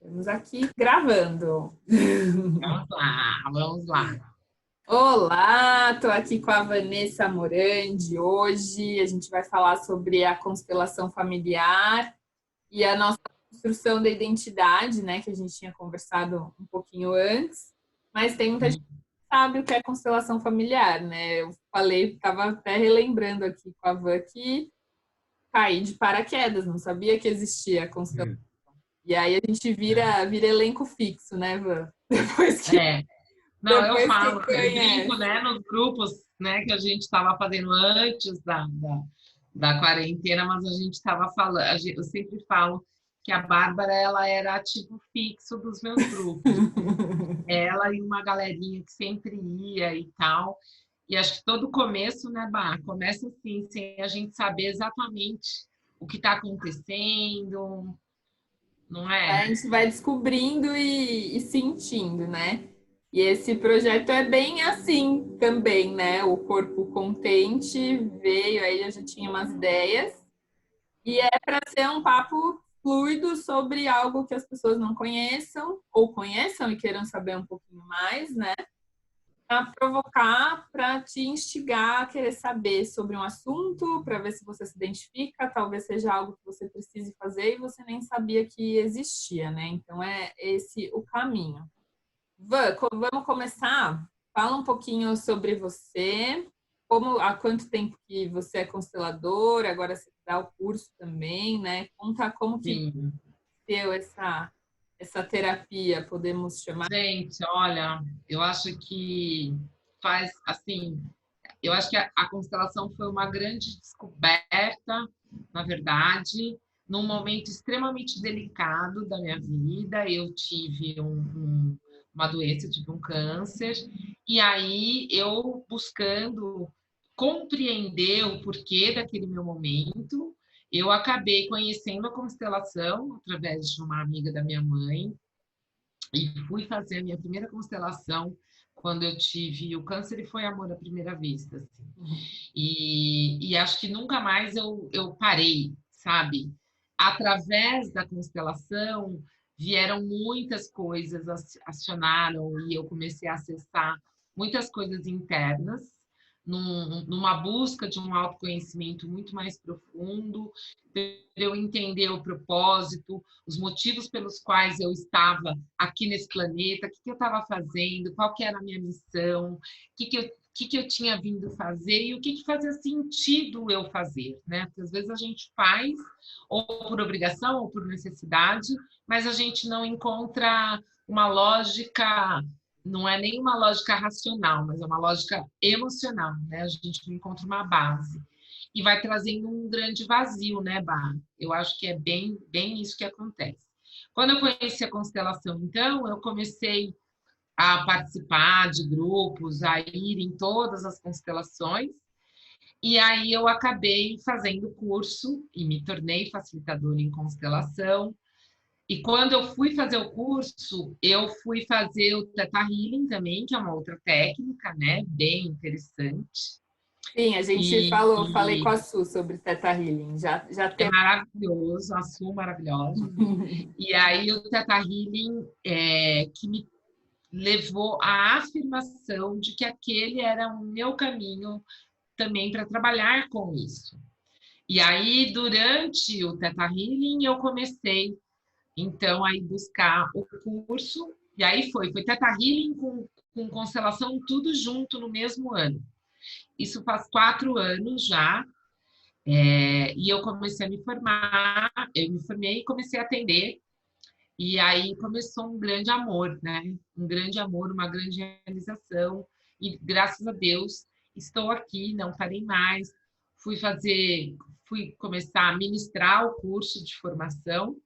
Estamos aqui gravando. Vamos lá, vamos lá. Olá, estou aqui com a Vanessa Morandi hoje. A gente vai falar sobre a constelação familiar e a nossa construção da identidade, né? Que a gente tinha conversado um pouquinho antes, mas tem muita gente que não sabe o que é constelação familiar, né? Eu falei, estava até relembrando aqui com a Van que caí de paraquedas, não sabia que existia a constelação. E aí a gente vira elenco fixo, né, Van? Depois que É, não, eu Depois que falo, eu brinco, conhece. né, nos grupos, né, que a gente estava fazendo antes da quarentena, mas a gente estava falando, eu sempre falo que a Bárbara, ela era ativo fixo dos meus grupos. Ela e uma galerinha que sempre ia e tal. E acho que todo começo, né, Bá, começa assim, sem a gente saber exatamente o que está acontecendo, não é? A gente vai descobrindo e sentindo, né? E esse projeto é bem assim também, né? O Corpo Contente veio, aí eu já tinha umas ideias, e é para ser um papo fluido sobre algo que as pessoas não conheçam, ou conheçam e queiram saber um pouquinho mais, né? Para provocar, para te instigar a querer saber sobre um assunto, para ver se você se identifica, talvez seja algo que você precise fazer e você nem sabia que existia, né? Então é esse o caminho. Vamos começar? Fala um pouquinho sobre você, como há quanto tempo que você é constelador, agora você dá o curso também, né? Conta como que Sim. deu essa terapia, podemos chamar. Gente, olha, eu acho que faz assim, eu acho que a constelação foi uma grande descoberta, na verdade, num momento extremamente delicado da minha vida. Eu tive uma doença, tive um câncer, e aí eu buscando compreender o porquê daquele meu momento, eu acabei conhecendo a constelação através de uma amiga da minha mãe, e fui fazer a minha primeira constelação quando eu tive o câncer e foi amor à primeira vista, assim. E acho que nunca mais eu parei, sabe? Através da constelação vieram muitas coisas, acionaram e eu comecei a acessar muitas coisas internas, numa busca de um autoconhecimento muito mais profundo, para eu entender o propósito, os motivos pelos quais eu estava aqui nesse planeta, o que eu estava fazendo, qual que era a minha missão, que eu tinha vindo fazer e o que fazia sentido eu fazer, né? Porque às vezes a gente faz ou por obrigação ou por necessidade, mas a gente não encontra uma lógica, não é nem uma lógica racional, mas é uma lógica emocional, né? A gente não encontra uma base e vai trazendo um grande vazio, né, Bá? Eu acho que é bem isso que acontece. Quando eu conheci a constelação, então, eu comecei a participar de grupos, a ir em todas as constelações, e aí eu acabei fazendo curso e me tornei facilitadora em constelação. E quando eu fui fazer o curso, eu fui fazer o Theta Healing também, que é uma outra técnica, né, bem interessante. Sim, a gente falei com E a Su sobre Theta Healing. Já é tem. maravilhoso, a Su maravilhosa. E aí o Theta Healing que me levou à afirmação de que aquele era o meu caminho também para trabalhar com isso. E aí, durante o Theta Healing, eu comecei, então, a ir buscar o curso, e aí foi Theta Healing com constelação, tudo junto no mesmo ano. Isso faz 4 anos já, e eu comecei a me formar, eu me formei e comecei a atender, e aí começou um grande amor, né? Um grande amor, uma grande realização. E graças a Deus estou aqui, não parei mais. Fui começar a ministrar o curso de formação,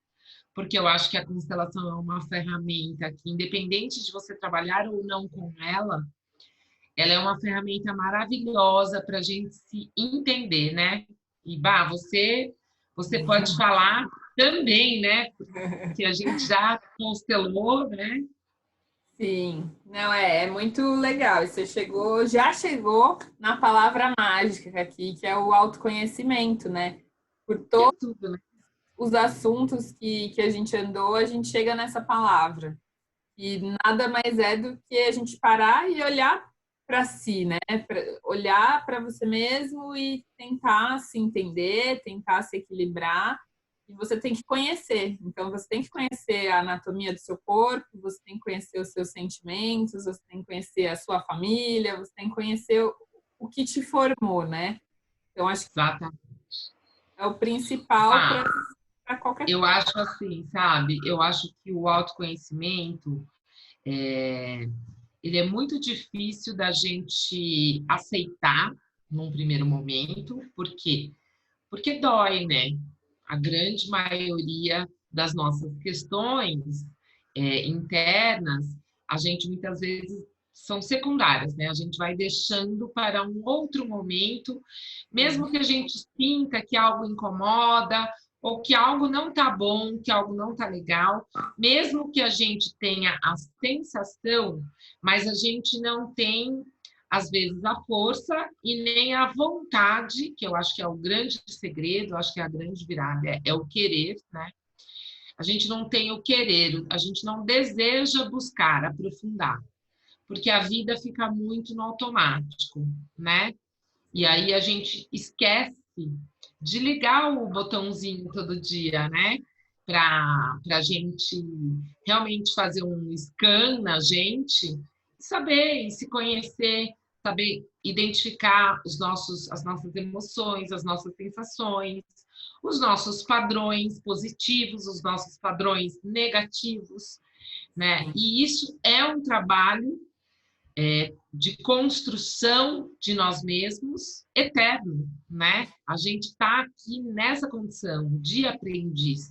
porque eu acho que a constelação é uma ferramenta que, independente de você trabalhar ou não com ela, ela é uma ferramenta maravilhosa para a gente se entender, né? E, Bah, você pode falar também, né? Que a gente já constelou, né? Sim, não é muito legal. Você já chegou na palavra mágica aqui, que é o autoconhecimento, né? Por Que é todo tudo, né? os assuntos que a gente andou, a gente chega nessa palavra. E nada mais é do que a gente parar e olhar para si, né? Olhar para você mesmo e tentar se entender, tentar se equilibrar. E você tem que conhecer. Então, você tem que conhecer a anatomia do seu corpo, você tem que conhecer os seus sentimentos, você tem que conhecer a sua família, você tem que conhecer o que te formou, né? Então, acho que Exatamente. é o principal Ah, para qualquer eu coisa. acho assim, sabe? Eu acho que o autoconhecimento, ele é muito difícil da gente aceitar num primeiro momento. Por quê? Porque dói, né? A grande maioria das nossas questões internas, a gente muitas vezes são secundárias, né? A gente vai deixando para um outro momento, mesmo que a gente sinta que algo incomoda ou que algo não está bom, que algo não está legal, mesmo que a gente tenha a sensação, mas a gente não tem às vezes a força e nem a vontade, que eu acho que é o grande segredo, acho que é a grande virada, é o querer, né? A gente não tem o querer, a gente não deseja buscar, aprofundar, porque a vida fica muito no automático, né? E aí a gente esquece de ligar o botãozinho todo dia, né? Para a gente realmente fazer um scan na gente, saber e se conhecer, saber identificar as nossas emoções, as nossas sensações, os nossos padrões positivos, os nossos padrões negativos, né? E isso é um trabalho de construção de nós mesmos eterno, né? A gente está aqui nessa condição de aprendiz.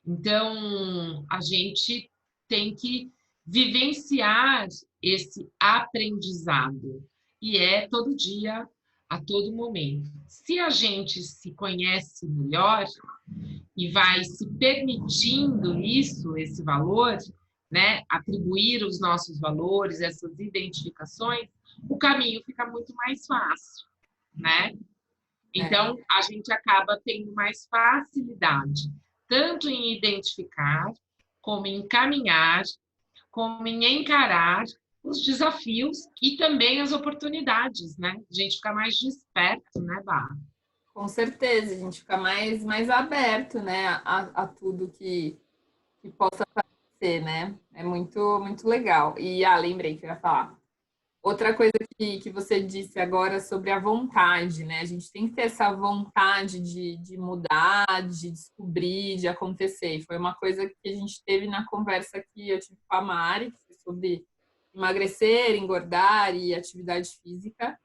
Então, a gente tem que vivenciar esse aprendizado. E é todo dia, a todo momento. Se a gente se conhece melhor e vai se permitindo isso, esse valor, né, atribuir os nossos valores, essas identificações, o caminho fica muito mais fácil, né? Então, a gente acaba tendo mais facilidade, tanto em identificar, como em caminhar, como em encarar os desafios e também as oportunidades, né? A gente fica mais desperto, né, Bá? Com certeza, a gente fica mais aberto, né, a tudo que possa aparecer, né? É muito legal. E, lembrei que eu ia falar. Outra coisa que você disse agora sobre a vontade, né? A gente tem que ter essa vontade de mudar, de descobrir, de acontecer. E foi uma coisa que a gente teve na conversa que eu tive com a Mari, que foi sobre emagrecer, engordar e atividade física.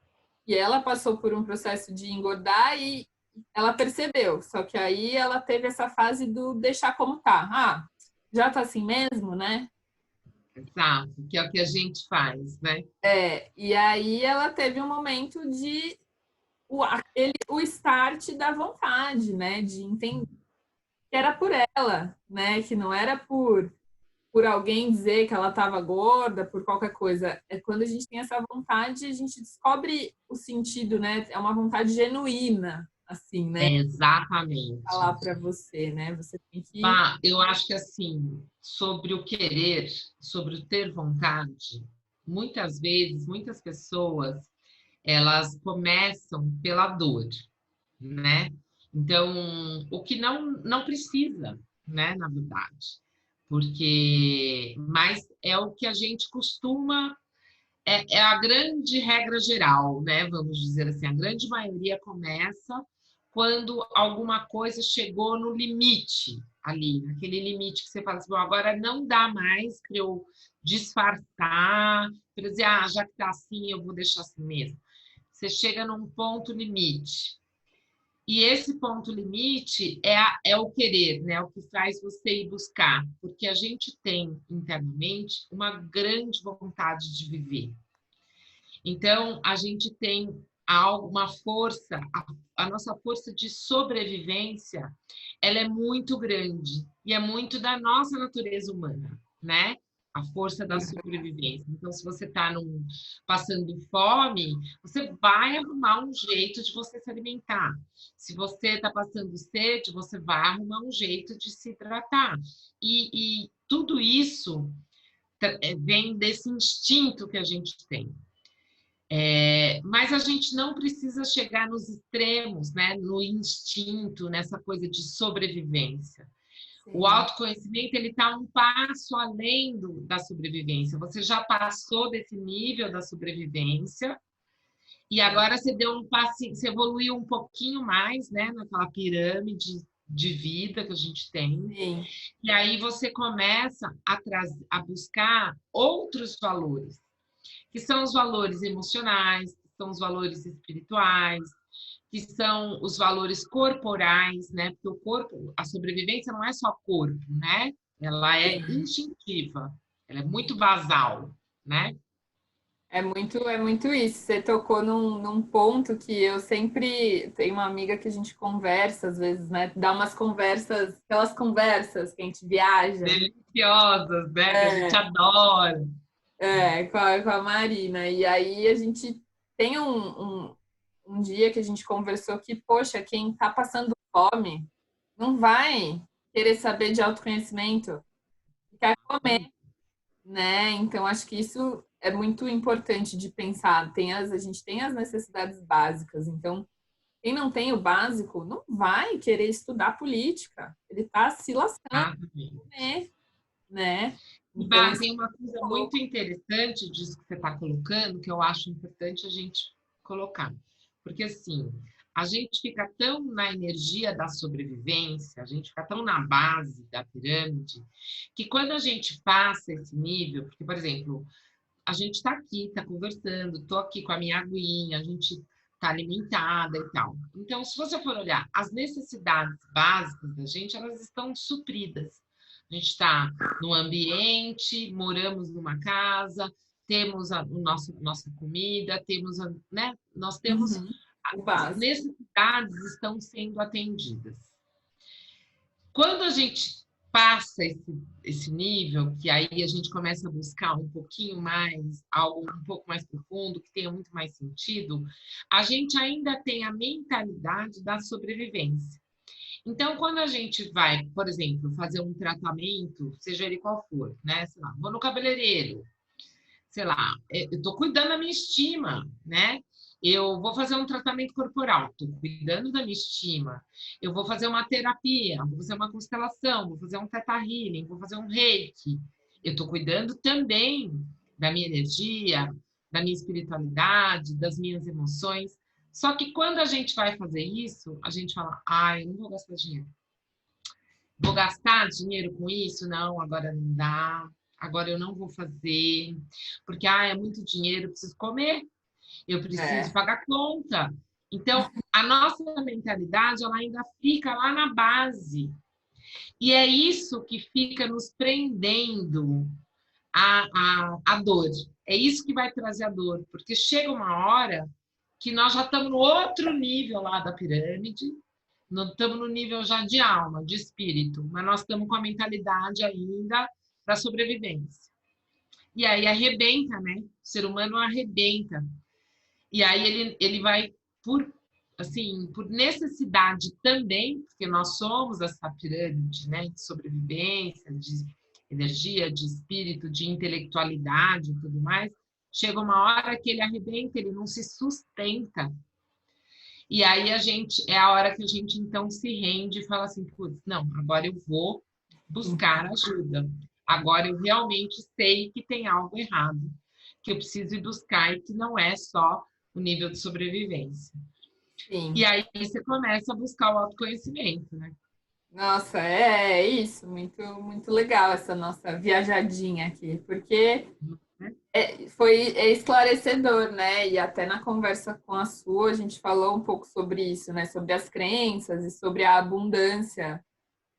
E ela passou por um processo de engordar e ela percebeu. Só que aí ela teve essa fase do deixar como tá. Já tá assim mesmo, né? Exato, que é o que a gente faz, né? E aí ela teve um momento de o start da vontade, né? De entender que era por ela, né? Que não era por alguém dizer que ela estava gorda, por qualquer coisa. É quando a gente tem essa vontade, a gente descobre o sentido, né? É uma vontade genuína, assim, né? Exatamente. Falar para você, né? Você tem que. Bah, eu acho que assim, sobre o querer, sobre o ter vontade, muitas vezes, muitas pessoas, elas começam pela dor, né? Então, o que não precisa, né, na verdade. Mas é o que a gente costuma, é a grande regra geral, né? Vamos dizer assim, a grande maioria começa quando alguma coisa chegou no limite ali, naquele limite que você fala assim, bom, agora não dá mais para eu disfarçar, para dizer, já que está assim, eu vou deixar assim mesmo. Você chega num ponto limite. E esse ponto limite é o querer, né? O que faz você ir buscar, porque a gente tem internamente uma grande vontade de viver. Então, a gente tem uma força, a nossa força de sobrevivência, ela é muito grande e é muito da nossa natureza humana, né? a força da sobrevivência. Então, se você está passando fome, você vai arrumar um jeito de você se alimentar. Se você está passando sede, você vai arrumar um jeito de se hidratar. E tudo isso vem desse instinto que a gente tem. Mas a gente não precisa chegar nos extremos, né? No instinto, nessa coisa de sobrevivência. Sim. O autoconhecimento ele está um passo além da sobrevivência. Você já passou desse nível da sobrevivência e agora você deu um passinho, você evoluiu um pouquinho mais, né? Naquela pirâmide de vida que a gente tem. Sim. E aí você começa a buscar outros valores, que são os valores emocionais, que são os valores espirituais, que são os valores corporais, né? Porque o corpo, a sobrevivência não é só corpo, né? Ela é instintiva, ela é muito basal, né? É muito isso. Você tocou num ponto que eu sempre tenho uma amiga que a gente conversa, às vezes, né? Dá umas conversas, aquelas conversas que a gente viaja. Deliciosas, né? Que a gente adora. Com a Marina. E aí a gente tem um dia que a gente conversou que, poxa, quem tá passando fome não vai querer saber de autoconhecimento, quer comer, né? Então, acho que isso é muito importante de pensar. A gente tem as necessidades básicas, então, quem não tem o básico não vai querer estudar política. Ele está se lascando, né? Então, tem uma coisa muito interessante disso que você está colocando, que eu acho importante a gente colocar. Porque, assim, a gente fica tão na energia da sobrevivência, a gente fica tão na base da pirâmide, que quando a gente passa esse nível, porque, por exemplo, a gente está aqui, está conversando, estou aqui com a minha aguinha, a gente está alimentada e tal. Então, se você for olhar, as necessidades básicas da gente, elas estão supridas. A gente está no ambiente, moramos numa casa, temos nossa comida, temos, né? Nós temos as necessidades estão sendo atendidas. Quando a gente passa esse nível, que aí a gente começa a buscar um pouquinho mais, algo um pouco mais profundo, que tenha muito mais sentido, a gente ainda tem a mentalidade da sobrevivência. Então, quando a gente vai, por exemplo, fazer um tratamento, seja ele qual for, né? Sei lá, vou no cabeleireiro, sei lá, eu estou cuidando da minha estima, né? Eu vou fazer um tratamento corporal, estou cuidando da minha estima. Eu vou fazer uma terapia, vou fazer uma constelação, vou fazer um Theta Healing, vou fazer um reiki. Eu estou cuidando também da minha energia, da minha espiritualidade, das minhas emoções. Só que quando a gente vai fazer isso, a gente fala, eu não vou gastar dinheiro. Vou gastar dinheiro com isso? Não, agora não dá. Agora eu não vou fazer. Porque, é muito dinheiro, eu preciso comer. Eu preciso pagar conta. Então, a nossa mentalidade, ela ainda fica lá na base. E é isso que fica nos prendendo à dor. É isso que vai trazer a dor. Porque chega uma hora que nós já estamos no outro nível lá da pirâmide, não estamos no nível já de alma, de espírito, mas nós estamos com a mentalidade ainda da sobrevivência. E aí arrebenta, né? O ser humano arrebenta. E aí ele vai por necessidade também, porque nós somos essa pirâmide, né? De sobrevivência, de energia, de espírito, de intelectualidade e tudo mais. Chega uma hora que ele arrebenta, ele não se sustenta. E aí é a hora que a gente então se rende e fala assim, putz, não, agora eu vou buscar ajuda. Agora eu realmente sei que tem algo errado, que eu preciso ir buscar e que não é só o nível de sobrevivência. Sim. E aí você começa a buscar o autoconhecimento, né? Nossa, é isso, muito, muito legal essa nossa viajadinha aqui, porque foi esclarecedor, né? E até na conversa com a sua, a gente falou um pouco sobre isso, né? Sobre as crenças e sobre a abundância,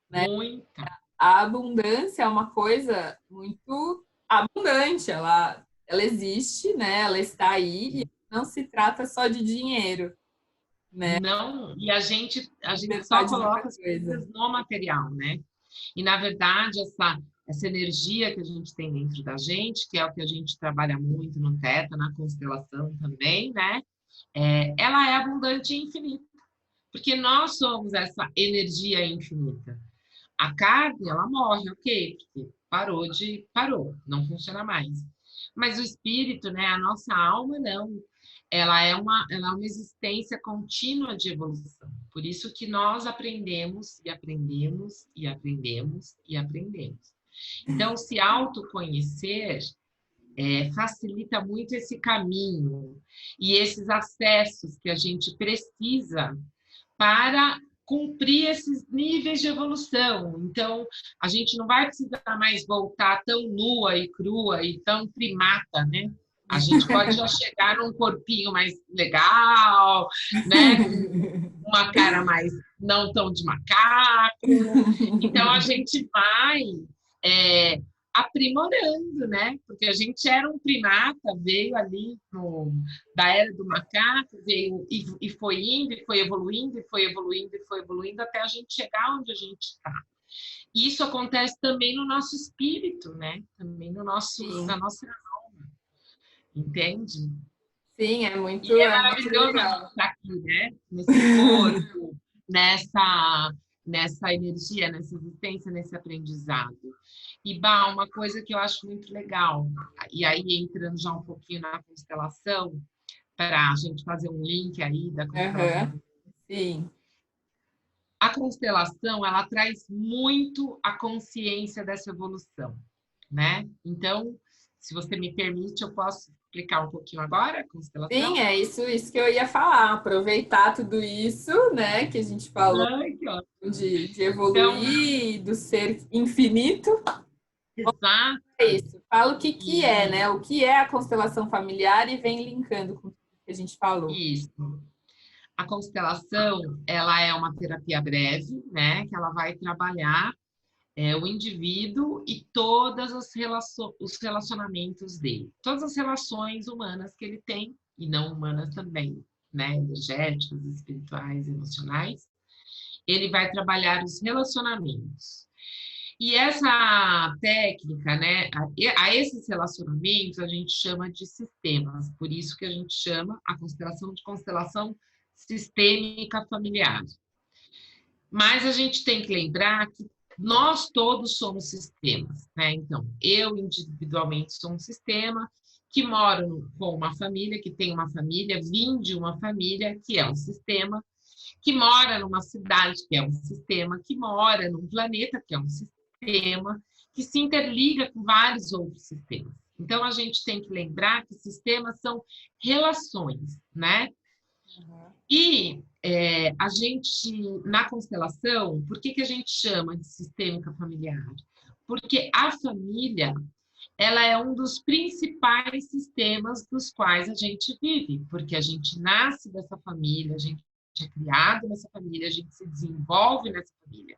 né? Muita. A abundância é uma coisa muito abundante, ela existe, né? Ela está aí e não se trata só de dinheiro, né? Não, e a gente só coloca as coisas no material, né? E, na verdade, essa energia que a gente tem dentro da gente, que é o que a gente trabalha muito no Theta, na constelação também, né? Ela é abundante e infinita, porque nós somos essa energia infinita. A carne, ela morre, ok, porque parou, não funciona mais. Mas o espírito, né, a nossa alma, não. Ela é uma existência contínua de evolução. Por isso que nós aprendemos e aprendemos e aprendemos e aprendemos. Então, se autoconhecer facilita muito esse caminho e esses acessos que a gente precisa para cumprir esses níveis de evolução. Então, a gente não vai precisar mais voltar tão nua e crua e tão primata, né? A gente pode já chegar num corpinho mais legal, né? Com uma cara mais não tão de macaco. Então, a gente vai aprimorando, né? Porque a gente era um primata, veio ali da era do macaco, veio e foi indo, e foi evoluindo, e foi evoluindo, e foi evoluindo, até a gente chegar onde a gente está. Isso acontece também no nosso espírito, né? Também na nossa alma. Entende? Sim, é muito maravilhoso legal. estar aqui, né? Nesse corpo, nessa energia, nessa existência, nesse aprendizado. E, Bá, uma coisa que eu acho muito legal, e aí entrando já um pouquinho na constelação, para a gente fazer um link aí da constelação. Sim. A constelação, ela traz muito a consciência dessa evolução, né? Então, se você me permite, eu posso explicar um pouquinho agora a constelação? Sim, é isso que eu ia falar. Aproveitar tudo isso, né, que a gente falou de evoluir, então, do ser infinito. Exato. É isso. Fala o que é, né? O que é a constelação familiar e vem linkando com o que a gente falou. Isso. A constelação, ela é uma terapia breve, né? Que ela vai trabalhar o indivíduo e todos os relacionamentos dele. Todas as relações humanas que ele tem, e não humanas também, né? Energéticas, espirituais, emocionais. Ele vai trabalhar os relacionamentos. E essa técnica, né, a esses relacionamentos a gente chama de sistemas, por isso que a gente chama a constelação de constelação sistêmica familiar. Mas a gente tem que lembrar que nós todos somos sistemas, né? Então, eu individualmente sou um sistema que moro com uma família, que tem uma família, vim de uma família que é um sistema, que mora numa cidade, que é um sistema, que mora num planeta, que é um sistema, que se interliga com vários outros sistemas. Então, a gente tem que lembrar que sistemas são relações, né? E a gente, na constelação, por que a gente chama de sistêmica familiar? Porque a família, ela é um dos principais sistemas dos quais a gente vive, porque a gente nasce dessa família, a gente é criado nessa família, a gente se desenvolve nessa família.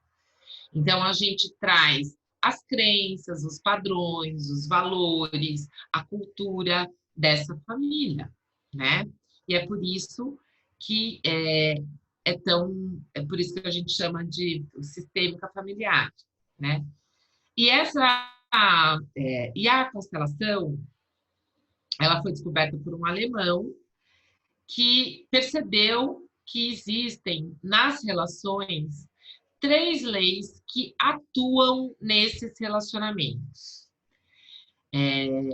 Então, a gente traz as crenças, os padrões, os valores, a cultura dessa família, né? E é por isso que é por isso que a gente chama de sistêmica familiar, né? E a constelação, ela foi descoberta por um alemão que percebeu que existem nas relações 3 leis que atuam nesses relacionamentos,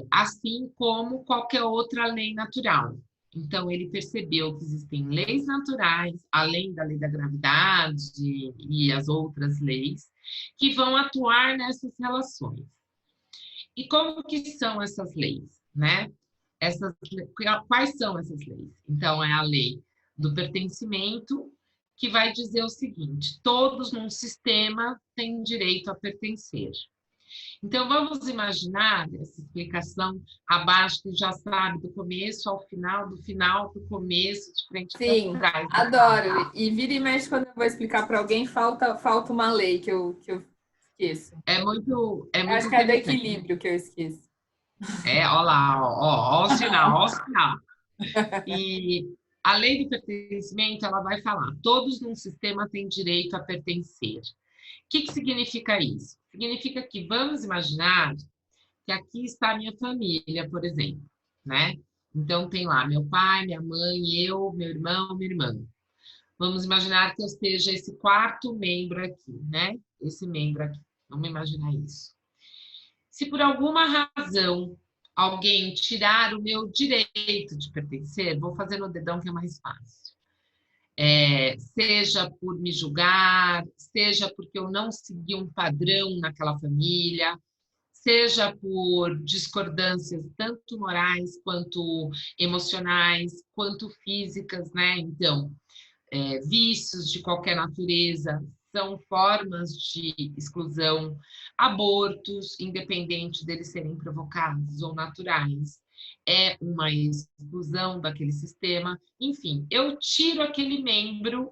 assim como qualquer outra lei natural. Então, ele percebeu que existem leis naturais, além da lei da gravidade e as outras leis, que vão atuar nessas relações. E como que são essas leis, né? Quais são essas leis? Então, é a lei do pertencimento, que vai dizer o seguinte: todos num sistema têm direito a pertencer. Então, vamos imaginar essa explicação abaixo, que já sabe, do começo ao final, do final para o começo, de frente Sim, para trás. adoro. E vira e mexe, quando eu vou explicar para alguém, falta uma lei que eu esqueço. É muito Acho que é do equilíbrio que eu esqueço. Olha lá, ó o sinal, ó o sinal. E a lei do pertencimento, ela vai falar: todos num sistema têm direito a pertencer. que significa isso? Significa que vamos imaginar que aqui está a minha família, por exemplo, né? Então tem lá meu pai, minha mãe, eu, meu irmão, minha irmã. Vamos imaginar que eu seja esse quarto membro aqui, né? Esse membro aqui. Vamos imaginar isso. Se por alguma razão alguém tirar o meu direito de pertencer, vou fazer no dedão que é mais fácil. Seja por me julgar, seja porque eu não segui um padrão naquela família, seja por discordâncias tanto morais quanto emocionais, quanto físicas, né? Então, vícios de qualquer natureza são formas de exclusão, abortos, independente deles serem provocados ou naturais, é uma exclusão daquele sistema. Enfim, eu tiro aquele membro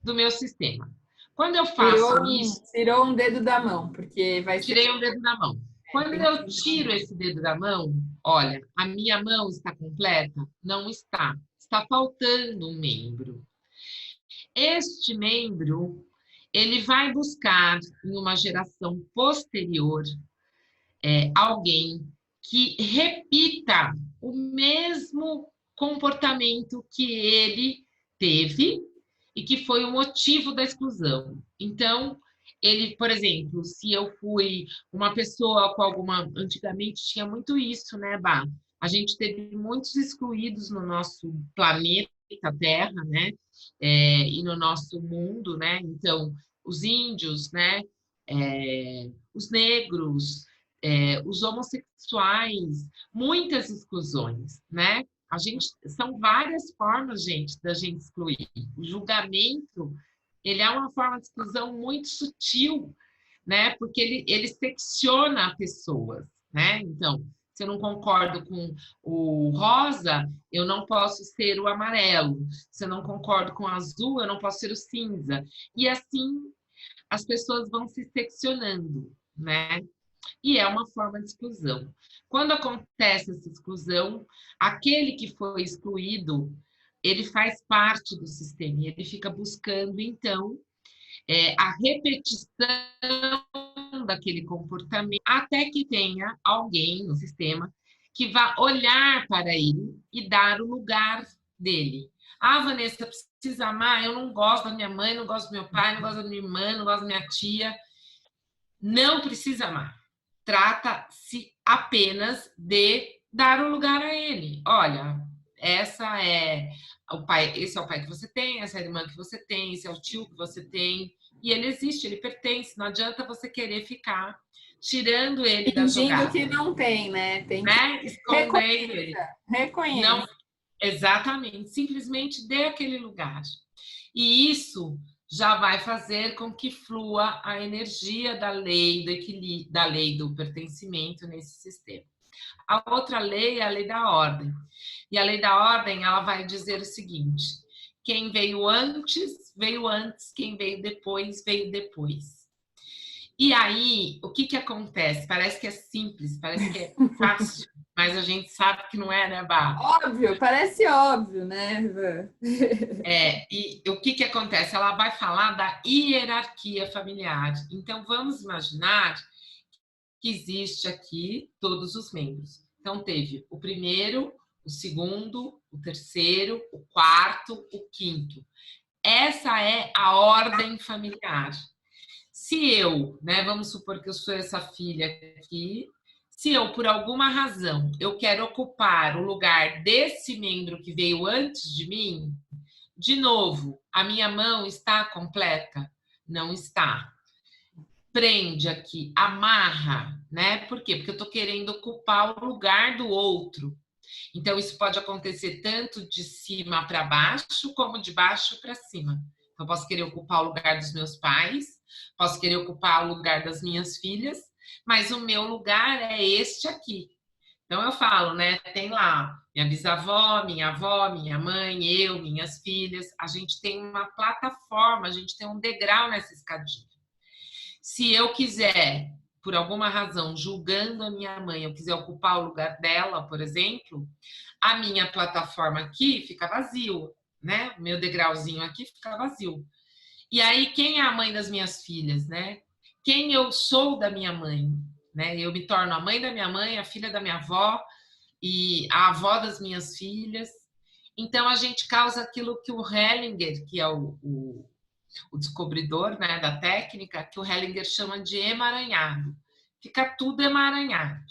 do meu sistema. Quando eu faço isso, Tirou um dedo da mão, porque vai ser. tirei um dedo da mão. Quando eu tiro esse dedo da mão, olha, a minha mão está completa? Não está. Está faltando um membro. Este membro, ele vai buscar em uma geração posterior alguém que repita o mesmo comportamento que ele teve e que foi o motivo da exclusão. Então, ele, por exemplo, se eu fui uma pessoa com alguma... Antigamente tinha muito isso, né, Bá? A gente teve muitos excluídos no nosso planeta Terra, né? E no nosso mundo, né? Então, os índios, né? Os negros, os homossexuais, muitas exclusões, né? A gente, são várias formas, gente, da gente excluir. O julgamento, ele é uma forma de exclusão muito sutil, né? Porque ele secciona pessoas, né? Então, se eu não concordo com o rosa, eu não posso ser o amarelo. Se eu não concordo com o azul, eu não posso ser o cinza. E assim, as pessoas vão se seccionando, né? E é uma forma de exclusão. Quando acontece essa exclusão, aquele que foi excluído, ele faz parte do sistema e ele fica buscando, então, a repetição daquele comportamento até que tenha alguém no sistema que vá olhar para ele e dar o lugar dele. Ah, Vanessa, precisa amar? Eu não gosto da minha mãe, não gosto do meu pai, não gosto da minha irmã, não gosto da minha tia. Não precisa amar. Trata-se apenas de dar o lugar a ele. Olha, essa é o pai, esse é o pai que você tem, essa é a irmã que você tem, esse é o tio que você tem, e ele existe, ele pertence. Não adianta você querer ficar tirando ele da Fingindo jogada, que não tem, né? Tem que né? Escondendo ele. reconhecer. Não, exatamente, simplesmente dê aquele lugar. E isso já vai fazer com que flua a energia da lei do equilíbrio, da lei do pertencimento nesse sistema. A outra lei é a lei da ordem. E a lei da ordem, ela vai dizer o seguinte: quem veio antes, quem veio depois, veio depois. E aí, o que acontece? Parece que é simples, parece que é fácil, mas a gente sabe que não é, né, Bá? Óbvio, parece óbvio, né, Ivan? E o que acontece? Ela vai falar da hierarquia familiar. Então, vamos imaginar que existe aqui todos os membros. Então, teve o primeiro, o segundo, o terceiro, o quarto, o quinto. Essa é a ordem familiar. Se eu, né, vamos supor que eu sou essa filha aqui, se eu, por alguma razão, eu quero ocupar o lugar desse membro que veio antes de mim, de novo, a minha mão está completa? Não está. Prende aqui, amarra, né? Por quê? Porque eu estou querendo ocupar o lugar do outro. Então, isso pode acontecer tanto de cima para baixo, como de baixo para cima. Então, eu posso querer ocupar o lugar dos meus pais, posso querer ocupar o lugar das minhas filhas, mas o meu lugar é este aqui. Então, eu falo, né? Tem lá minha bisavó, minha avó, minha mãe, eu, minhas filhas. A gente tem uma plataforma, a gente tem um degrau nessa escadinha. Se eu quiser, por alguma razão, julgando a minha mãe, eu quiser ocupar o lugar dela, por exemplo, a minha plataforma aqui fica vazio, né? O meu degrauzinho aqui fica vazio. E aí, quem é a mãe das minhas filhas, né? Quem eu sou da minha mãe, né? Eu me torno a mãe da minha mãe, a filha da minha avó e a avó das minhas filhas. Então, a gente causa aquilo que o Hellinger, que é o descobridor, né, da técnica, que o Hellinger chama de emaranhado. Fica tudo emaranhado,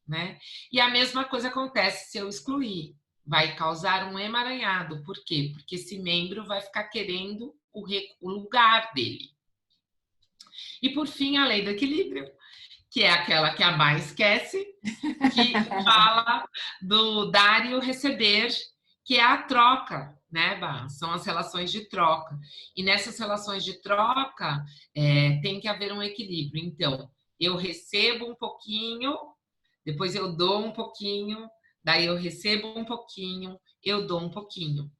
né? E a mesma coisa acontece se eu excluir. Vai causar um emaranhado. Por quê? Porque esse membro vai ficar querendo o lugar dele. E, por fim, a lei do equilíbrio, que é aquela que a Bá esquece, que fala do dar e o receber, que é a troca, né, Bá? São as relações de troca. E nessas relações de troca, tem que haver um equilíbrio. Então, eu recebo um pouquinho, depois eu dou um pouquinho, daí eu recebo um pouquinho, eu dou um pouquinho.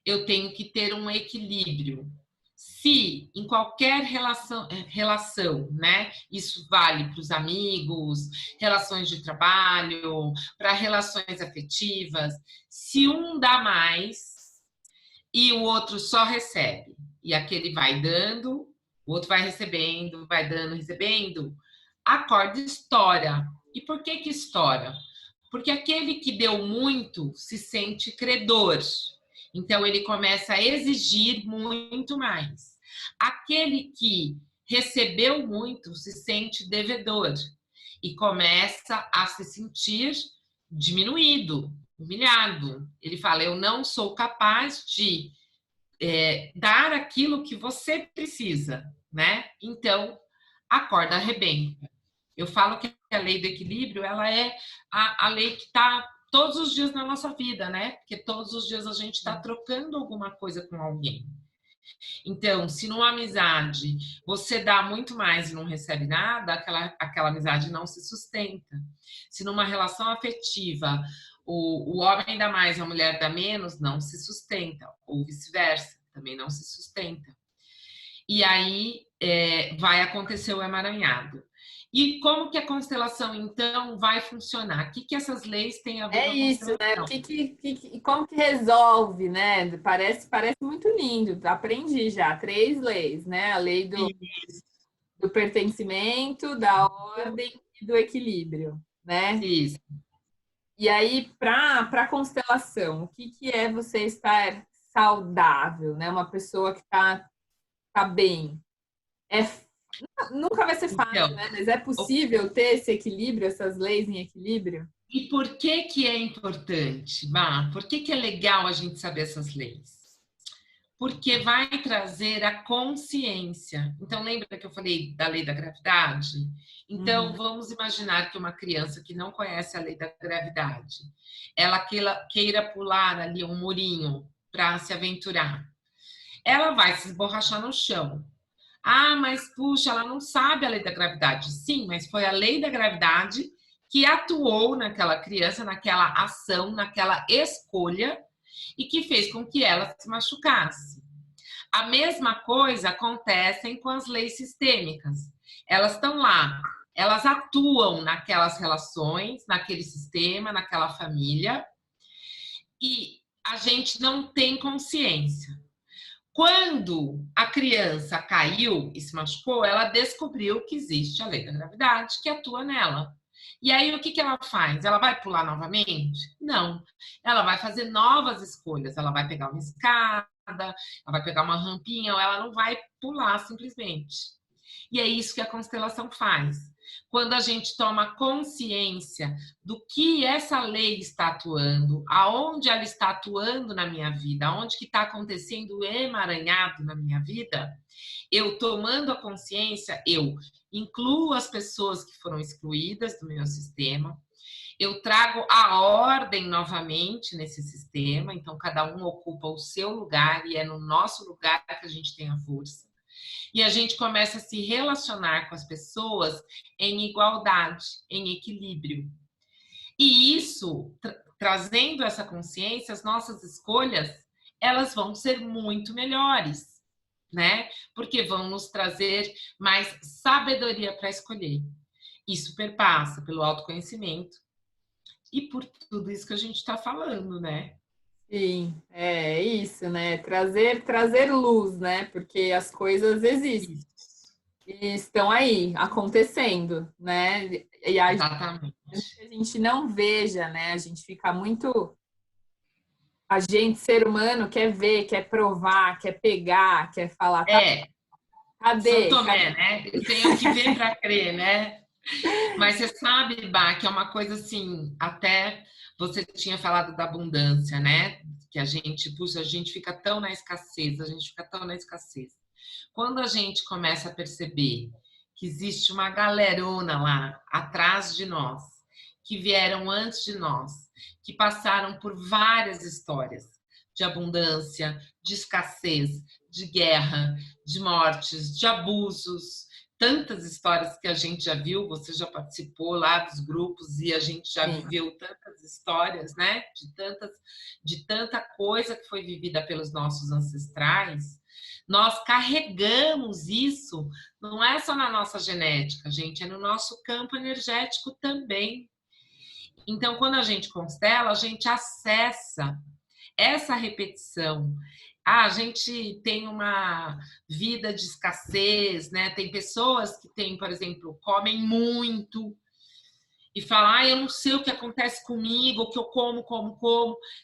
Eu tenho que ter um equilíbrio. Se em qualquer relação, né? Isso vale para os amigos, relações de trabalho, para relações afetivas. Se um dá mais e o outro só recebe, e aquele vai dando, o outro vai recebendo, vai dando, recebendo, a corda estoura. E por que que estoura? Porque aquele que deu muito se sente credor. Então, ele começa a exigir muito mais. Aquele que recebeu muito se sente devedor e começa a se sentir diminuído, humilhado. Ele fala: eu não sou capaz de dar aquilo que você precisa, né? Então, a corda arrebenta. Eu falo que a lei do equilíbrio, ela é a lei que está todos os dias na nossa vida, né? Porque todos os dias a gente está trocando alguma coisa com alguém. Então, se numa amizade você dá muito mais e não recebe nada, aquela amizade não se sustenta. Se numa relação afetiva o homem dá mais e a mulher dá menos, não se sustenta. Ou vice-versa, também não se sustenta. E aí vai acontecer o emaranhado. E como que a constelação, então, vai funcionar? O que essas leis têm a ver É com a isso, né? constelação? Como que resolve, né? Parece muito lindo. Aprendi já 3 leis, né? A lei do pertencimento, da ordem e do equilíbrio, né? Isso. E aí, para a constelação, o que é você estar saudável, né? Uma pessoa que tá bem. É, nunca vai ser fácil, Então, né? Mas é possível ter esse equilíbrio, essas leis em equilíbrio? e por que que é importante? Bah, por que que é legal a gente saber essas leis? Porque vai trazer a consciência. Então, lembra que eu falei da lei da gravidade? Então, Uhum. vamos imaginar que uma criança que não conhece a lei da gravidade, ela queira pular ali um murinho para se aventurar. Ela vai se esborrachar no chão. Ah, mas puxa, ela não sabe a lei da gravidade. Sim, mas foi a lei da gravidade que atuou naquela criança, naquela ação, naquela escolha e que fez com que ela se machucasse. A mesma coisa acontece com as leis sistêmicas. Elas estão lá, elas atuam naquelas relações, naquele sistema, naquela família, e a gente não tem consciência. Quando a criança caiu e se machucou, ela descobriu que existe a lei da gravidade que atua nela. E aí, o que ela faz? Ela vai pular novamente? Não. Ela vai fazer novas escolhas. Ela vai pegar uma escada, ela vai pegar uma rampinha, ou ela não vai pular simplesmente. E é isso que a constelação faz. Quando a gente toma consciência do que essa lei está atuando, aonde ela está atuando na minha vida, aonde que está acontecendo o emaranhado na minha vida, eu tomando a consciência, eu incluo as pessoas que foram excluídas do meu sistema, eu trago a ordem novamente nesse sistema, então cada um ocupa o seu lugar e é no nosso lugar que a gente tem a força. E a gente começa a se relacionar com as pessoas em igualdade, em equilíbrio. E isso, trazendo essa consciência, as nossas escolhas, elas vão ser muito melhores, né? Porque vão nos trazer mais sabedoria para escolher. Isso perpassa pelo autoconhecimento e por tudo isso que a gente está falando, né? Sim, é isso, né? Trazer luz, né? Porque as coisas existem Isso, e estão aí, acontecendo, né? E a exatamente. gente não veja, né? A gente fica muito. A gente, ser humano, quer ver, quer provar, quer pegar, quer falar, tá, É, São cadê? Tomé, né? Eu tenho que ver para crer, né? Mas você sabe, Bá, que é uma coisa assim, até você tinha falado da abundância, né? Que a gente, puxa, a gente fica tão na escassez, a gente fica tão na escassez. Quando a gente começa a perceber que existe uma galerona lá atrás de nós, que vieram antes de nós, que passaram por várias histórias de abundância, de escassez, de guerra, de mortes, de abusos, tantas histórias que a gente já viu, você já participou lá dos grupos e a gente já Sim, viveu tantas histórias, né? De tanta coisa que foi vivida pelos nossos ancestrais. Nós carregamos isso, não é só na nossa genética, gente, é no nosso campo energético também. Então, quando a gente constela, a gente acessa essa repetição. Ah, a gente tem uma vida de escassez, né? Tem pessoas que têm, por exemplo, comem muito e falam, ah, eu não sei o que acontece comigo, o que eu como.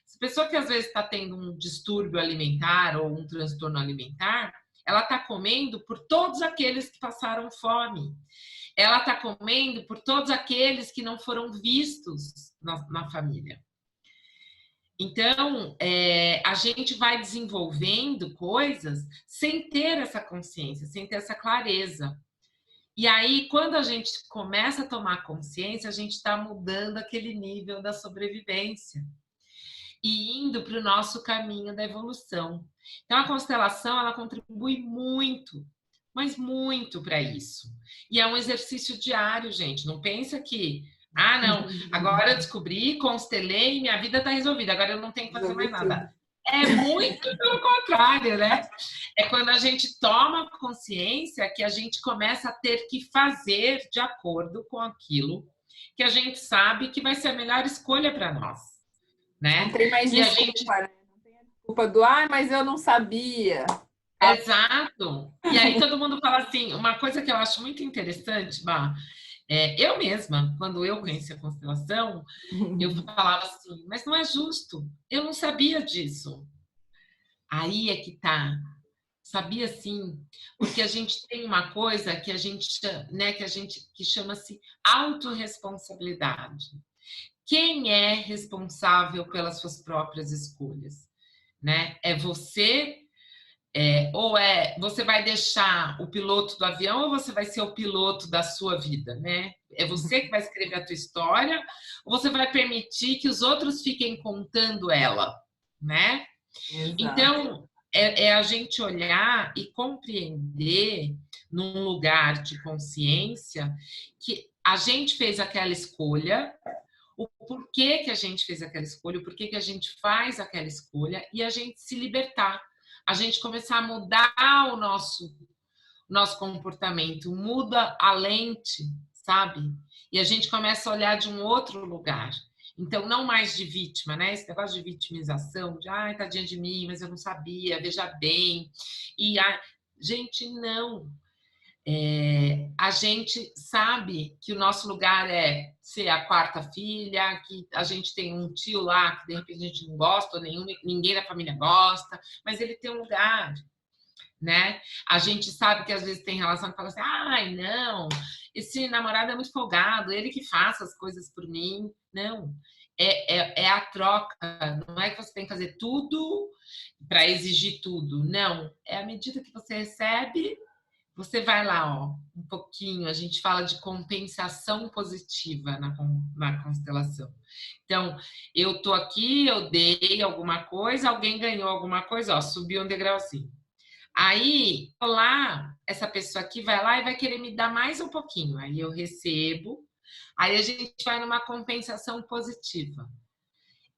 Essa pessoa que às vezes está tendo um distúrbio alimentar ou um transtorno alimentar, ela está comendo por todos aqueles que passaram fome. Ela está comendo por todos aqueles que não foram vistos na família. Então, a gente vai desenvolvendo coisas sem ter essa consciência, sem ter essa clareza. E aí, quando a gente começa a tomar consciência, a gente está mudando aquele nível da sobrevivência e indo para o nosso caminho da evolução. Então, a constelação, ela contribui muito, mas muito para isso. E é um exercício diário, gente. Não pensa que, ah, não, agora eu descobri, constelei, minha vida está resolvida, agora eu não tenho que fazer resolver mais nada. tudo. É muito pelo contrário, né? É quando a gente toma consciência que a gente começa a ter que fazer de acordo com aquilo que a gente sabe que vai ser a melhor escolha para nós, Não né? tem mais E a gente, desculpa, né? Não tem a desculpa do, ah, mas eu não sabia. exato. E aí todo mundo fala assim, uma coisa que eu acho muito interessante, Bah, eu mesma, quando eu conheci a constelação, eu falava assim, mas não é justo, eu não sabia disso. Aí é que tá. Sabia sim, porque a gente tem uma coisa que a gente, né, que chama-se autorresponsabilidade. Quem é responsável pelas suas próprias escolhas, né? É você, ou você vai deixar o piloto do avião ou você vai ser o piloto da sua vida, né? É você que vai escrever a tua história ou você vai permitir que os outros fiquem contando ela, né? Exato. Então, é a gente olhar e compreender num lugar de consciência que a gente fez aquela escolha, o porquê que a gente fez aquela escolha, o porquê que a gente faz aquela escolha e a gente se libertar, a gente começar a mudar o nosso comportamento, muda a lente, sabe? E a gente começa a olhar de um outro lugar. Então, não mais de vítima, né? Esse negócio de vitimização, de ai, tadinha de mim, mas eu não sabia, veja bem. E a gente não. A gente sabe que o nosso lugar é ser a quarta filha, que a gente tem um tio lá que de repente a gente não gosta, ou ninguém da família gosta, mas ele tem um lugar, né? A gente sabe que às vezes tem relação que fala assim, ai, não, esse namorado é muito folgado, ele que faça as coisas por mim. Não, é a troca, não é que você tem que fazer tudo para exigir tudo, não, é à medida que você recebe, você vai lá, ó, um pouquinho, a gente fala de compensação positiva na constelação. Então, eu tô aqui, eu dei alguma coisa, alguém ganhou alguma coisa, ó, subiu um degrauzinho. Aí, lá, essa pessoa aqui vai lá e vai querer me dar mais um pouquinho. Aí eu recebo. Aí a gente vai numa compensação positiva.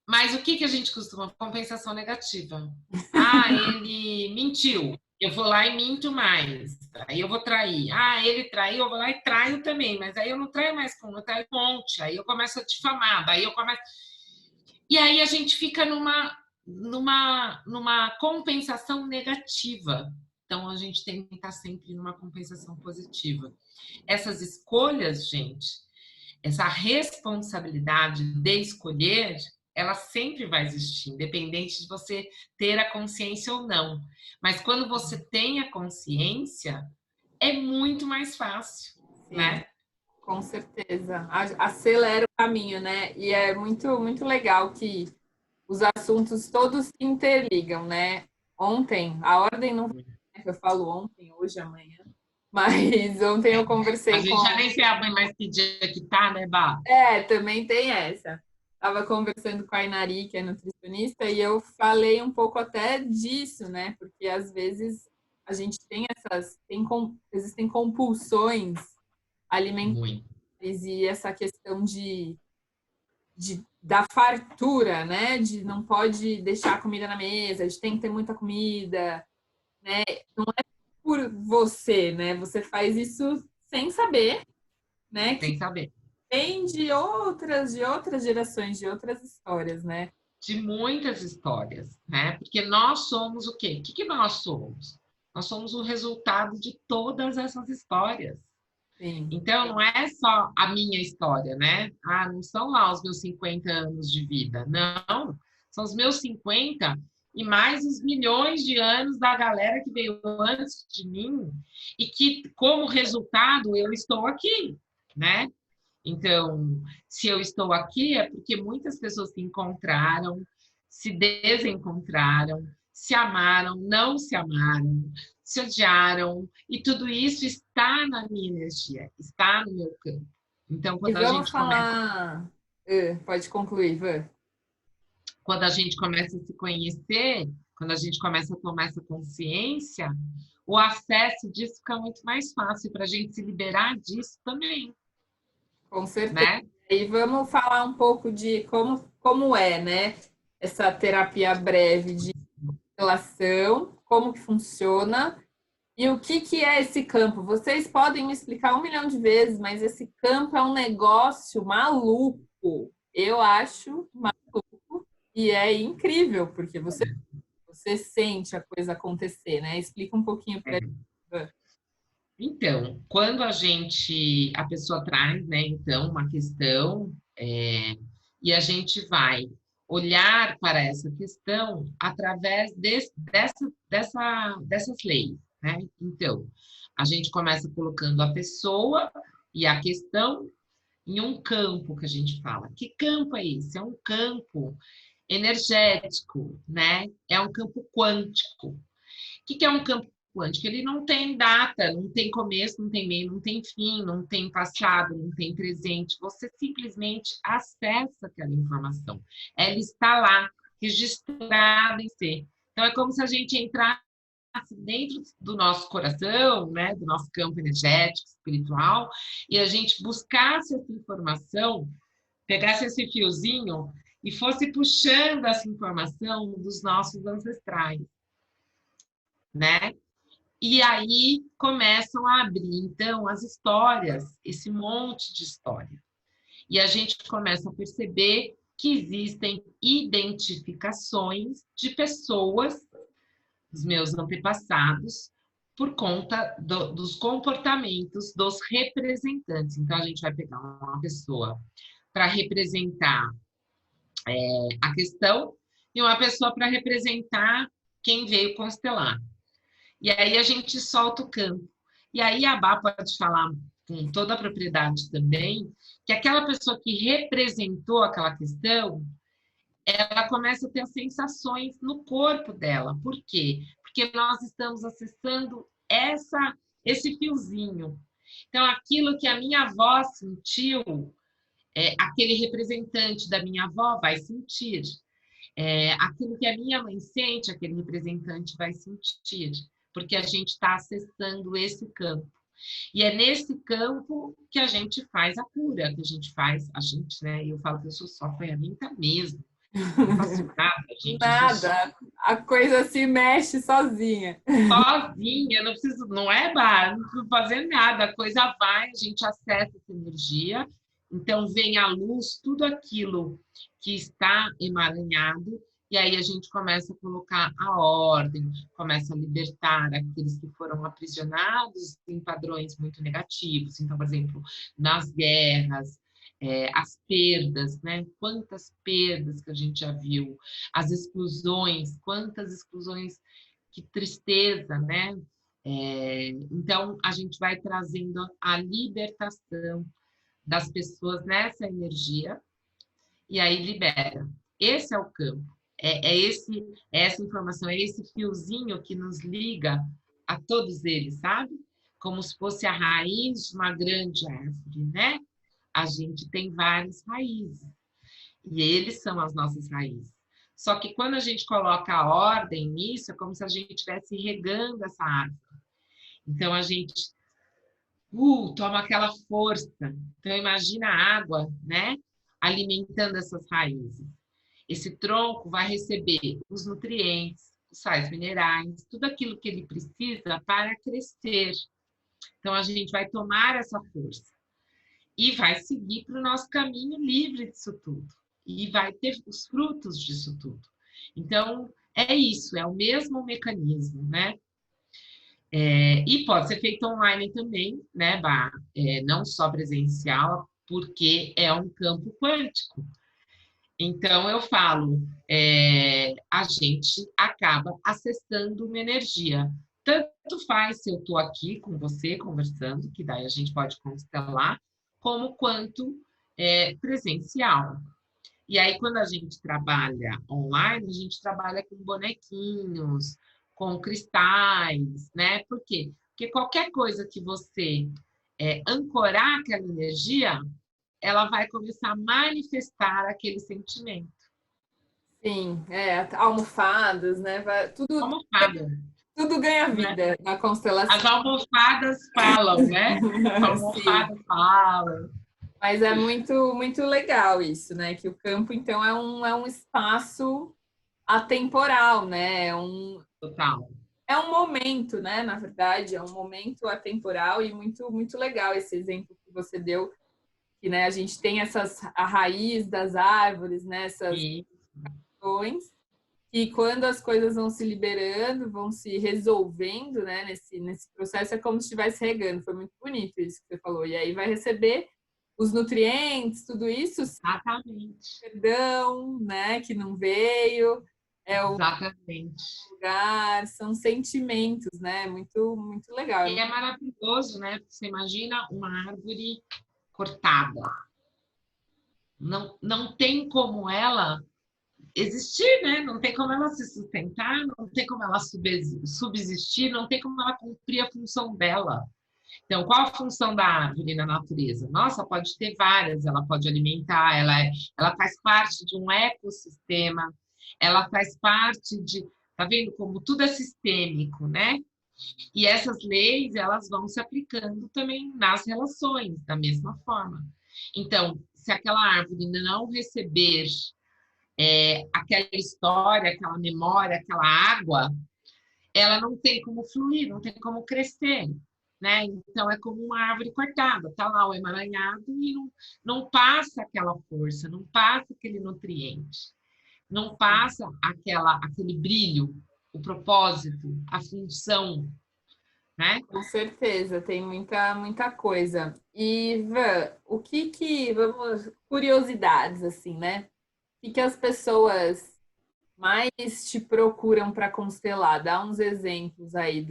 Mas o que que a gente costuma? Compensação negativa. Ah, ele mentiu. Eu vou lá e minto mais. Aí eu vou trair. Ah, ele traiu, eu vou lá e traio também. Mas aí eu não traio mais com, eu traio um monte. Aí eu começo a difamar. Daí eu começo. E aí a gente fica numa compensação negativa. Então, a gente tem que estar sempre numa compensação positiva. Essas escolhas, gente, essa responsabilidade de escolher, ela sempre vai existir, independente de você ter a consciência ou não. Mas quando você tem a consciência, é muito mais fácil, Sim, né? com certeza. Acelera o caminho, né? E é muito, muito legal que os assuntos todos se interligam, né? Ontem, a ordem não foi, né, que eu falo ontem, hoje, amanhã, mas ontem eu A conversei gente já com. nem sabe mais que dia que tá, né, Bá? É, também tem essa. Estava conversando com a Inari, que é nutricionista, e eu falei um pouco até disso, né? Porque às vezes a gente tem existem compulsões alimentares Muito. e essa questão da fartura, né? De não pode deixar a comida na mesa, de tem que ter muita comida, né? Não é por você, né? Você faz isso sem saber, né? Que Sem saber. vem de outras gerações, de outras histórias, né? De muitas histórias, né? Porque nós somos o quê? O que nós somos? Nós somos o resultado de todas essas histórias. Sim. Então, não é só a minha história, né? Ah, não são lá os meus 50 anos de vida. Não, são os meus 50 e mais os milhões de anos da galera que veio antes de mim e que, como resultado, eu estou aqui, né? Então, se eu estou aqui é porque muitas pessoas se encontraram, se desencontraram, se amaram, não se amaram, se odiaram, e tudo isso está na minha energia, está no meu campo. Então, E vamos falar. Pode concluir, Van. quando a gente começa a se conhecer, quando a gente começa a tomar essa consciência, o acesso disso fica muito mais fácil para a gente se liberar disso também, Com certeza. né? E vamos falar um pouco de como é, né? Essa terapia breve de relação, como que funciona e o que é esse campo. Vocês podem me explicar 1 milhão de vezes, mas esse campo é um negócio maluco. Eu acho maluco e é incrível, porque você sente a coisa acontecer, né? Explica um pouquinho para gente. Então, quando a pessoa traz, né, então, uma questão, e a gente vai olhar para essa questão através dessas leis, né? Então, a gente começa colocando a pessoa e a questão em um campo que a gente fala. Que campo é esse? É um campo energético, né? É um campo quântico. O que é um campo quântico? Ele não tem data, não tem começo, não tem meio, não tem fim, não tem passado, não tem presente. Você simplesmente acessa aquela informação. Ela está lá, registrada em si. Então, é como se a gente entrasse dentro do nosso coração, né, do nosso campo energético, espiritual, e a gente buscasse essa informação, pegasse esse fiozinho e fosse puxando essa informação dos nossos ancestrais, né? E aí começam a abrir, então, as histórias, esse monte de história. E a gente começa a perceber que existem identificações de pessoas, dos meus antepassados, por conta dos comportamentos dos representantes. Então, a gente vai pegar uma pessoa para representar a questão e uma pessoa para representar quem veio constelar. E aí a gente solta o campo. E aí a Bá pode falar com toda a propriedade também que aquela pessoa que representou aquela questão, ela começa a ter as sensações no corpo dela. Por quê? Porque nós estamos acessando esse fiozinho. Então, aquilo que a minha avó sentiu, aquele representante da minha avó vai sentir. Aquilo que a minha mãe sente, aquele representante vai sentir, porque a gente está acessando esse campo. E é nesse campo que a gente faz a cura, que a gente, né? Eu falo que eu sou só ferramenta mesmo. Não faço nada, gente. Nada, a coisa se mexe sozinha. Sozinha, não preciso, não é bar, não preciso fazer nada, a coisa vai, a gente acessa essa energia, então vem à luz tudo aquilo que está emaranhado E aí a gente começa a colocar a ordem, começa a libertar aqueles que foram aprisionados em padrões muito negativos. Então, por exemplo, nas guerras, as perdas, né? Quantas perdas que a gente já viu, as exclusões, quantas exclusões, que tristeza, né? Então, a gente vai trazendo a libertação das pessoas nessa energia e aí libera. Esse é o campo. Essa informação, é esse fiozinho que nos liga a todos eles, sabe? Como se fosse a raiz de uma grande árvore, né? A gente tem várias raízes e eles são as nossas raízes. Só que quando a gente coloca a ordem nisso, é como se a gente estivesse regando essa árvore. Então a gente toma aquela força. Então imagina a água, né? Alimentando essas raízes. Esse tronco vai receber os nutrientes, os sais minerais, tudo aquilo que ele precisa para crescer. Então, a gente vai tomar essa força e vai seguir para o nosso caminho livre disso tudo. E vai ter os frutos disso tudo. Então, é isso, é o mesmo mecanismo, né? E pode ser feito online também, né, Bá? Não só presencial, porque é um campo quântico. Então, eu falo, a gente acaba acessando uma energia. Tanto faz se eu estou aqui com você conversando, que daí a gente pode constelar, como quanto presencial. E aí, quando a gente trabalha online, a gente trabalha com bonequinhos, com cristais, né? Por quê? Porque qualquer coisa que você ancorar aquela energia, ela vai começar a manifestar aquele sentimento. Sim, almofadas, né? Almofada, Tudo ganha né? vida na As constelação. almofadas falam, né? As Sim, almofadas falam. mas é muito, muito legal isso, né? Que o campo, então, é um espaço atemporal, né? Total. É um momento, né? Na verdade, é um momento atemporal e muito, muito legal esse exemplo que você deu, que, né, a gente tem a raiz das árvores, né? Essas E, questões, e quando as coisas vão se liberando, vão se resolvendo, né, nesse processo, é como se estivesse regando. Foi muito bonito isso que você falou. E aí vai receber os nutrientes, tudo isso, exatamente. perdão, né, que não veio, é o Exatamente. lugar, são sentimentos, né, muito, muito legal. E é maravilhoso, né? Você imagina uma árvore cortada. Não tem como ela existir, né? Não tem como ela se sustentar, não tem como ela subsistir, não tem como ela cumprir a função dela. Então, qual a função da árvore na natureza? Nossa, pode ter várias, ela pode alimentar, ela faz parte de um ecossistema, ela faz parte de, tá vendo como tudo é sistêmico, né? E essas leis, elas vão se aplicando também nas relações, da mesma forma. Então, se aquela árvore não receber aquela história, aquela memória, aquela água, ela não tem como fluir, não tem como crescer, né? Então é como uma árvore cortada, tá lá o emaranhado e não passa aquela força, não passa aquele nutriente, não passa aquele brilho, o propósito, a função, né? Com certeza, tem muita, muita coisa. E, Ivan, curiosidades, assim, né? O que as pessoas mais te procuram para constelar? Dá uns exemplos aí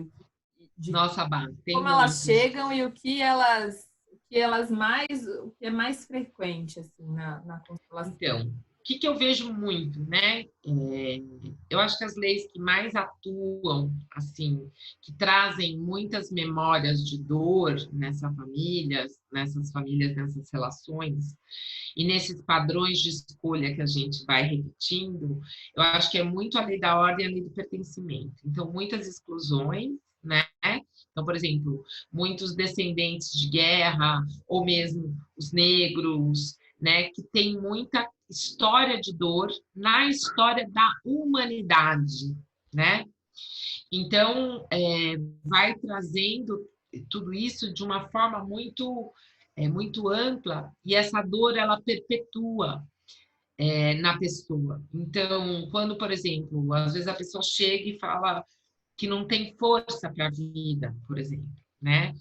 de Nossa, Bá, tem como elas muitos. chegam e o que é mais frequente assim na constelação. Então, o que eu vejo muito, né? Eu acho que as leis que mais atuam, assim, que trazem muitas memórias de dor nessas famílias, nessas relações, e nesses padrões de escolha que a gente vai repetindo, eu acho que é muito a lei da ordem e a lei do pertencimento. Então, muitas exclusões, né? Então, por exemplo, muitos descendentes de guerra, ou mesmo os negros, né, que tem muita história de dor na história da humanidade, né? Então, vai trazendo tudo isso de uma forma muito ampla, e essa dor ela perpetua. na pessoa. Então, quando, por exemplo, às vezes a pessoa chega e fala que não tem força para a vida, por exemplo, né?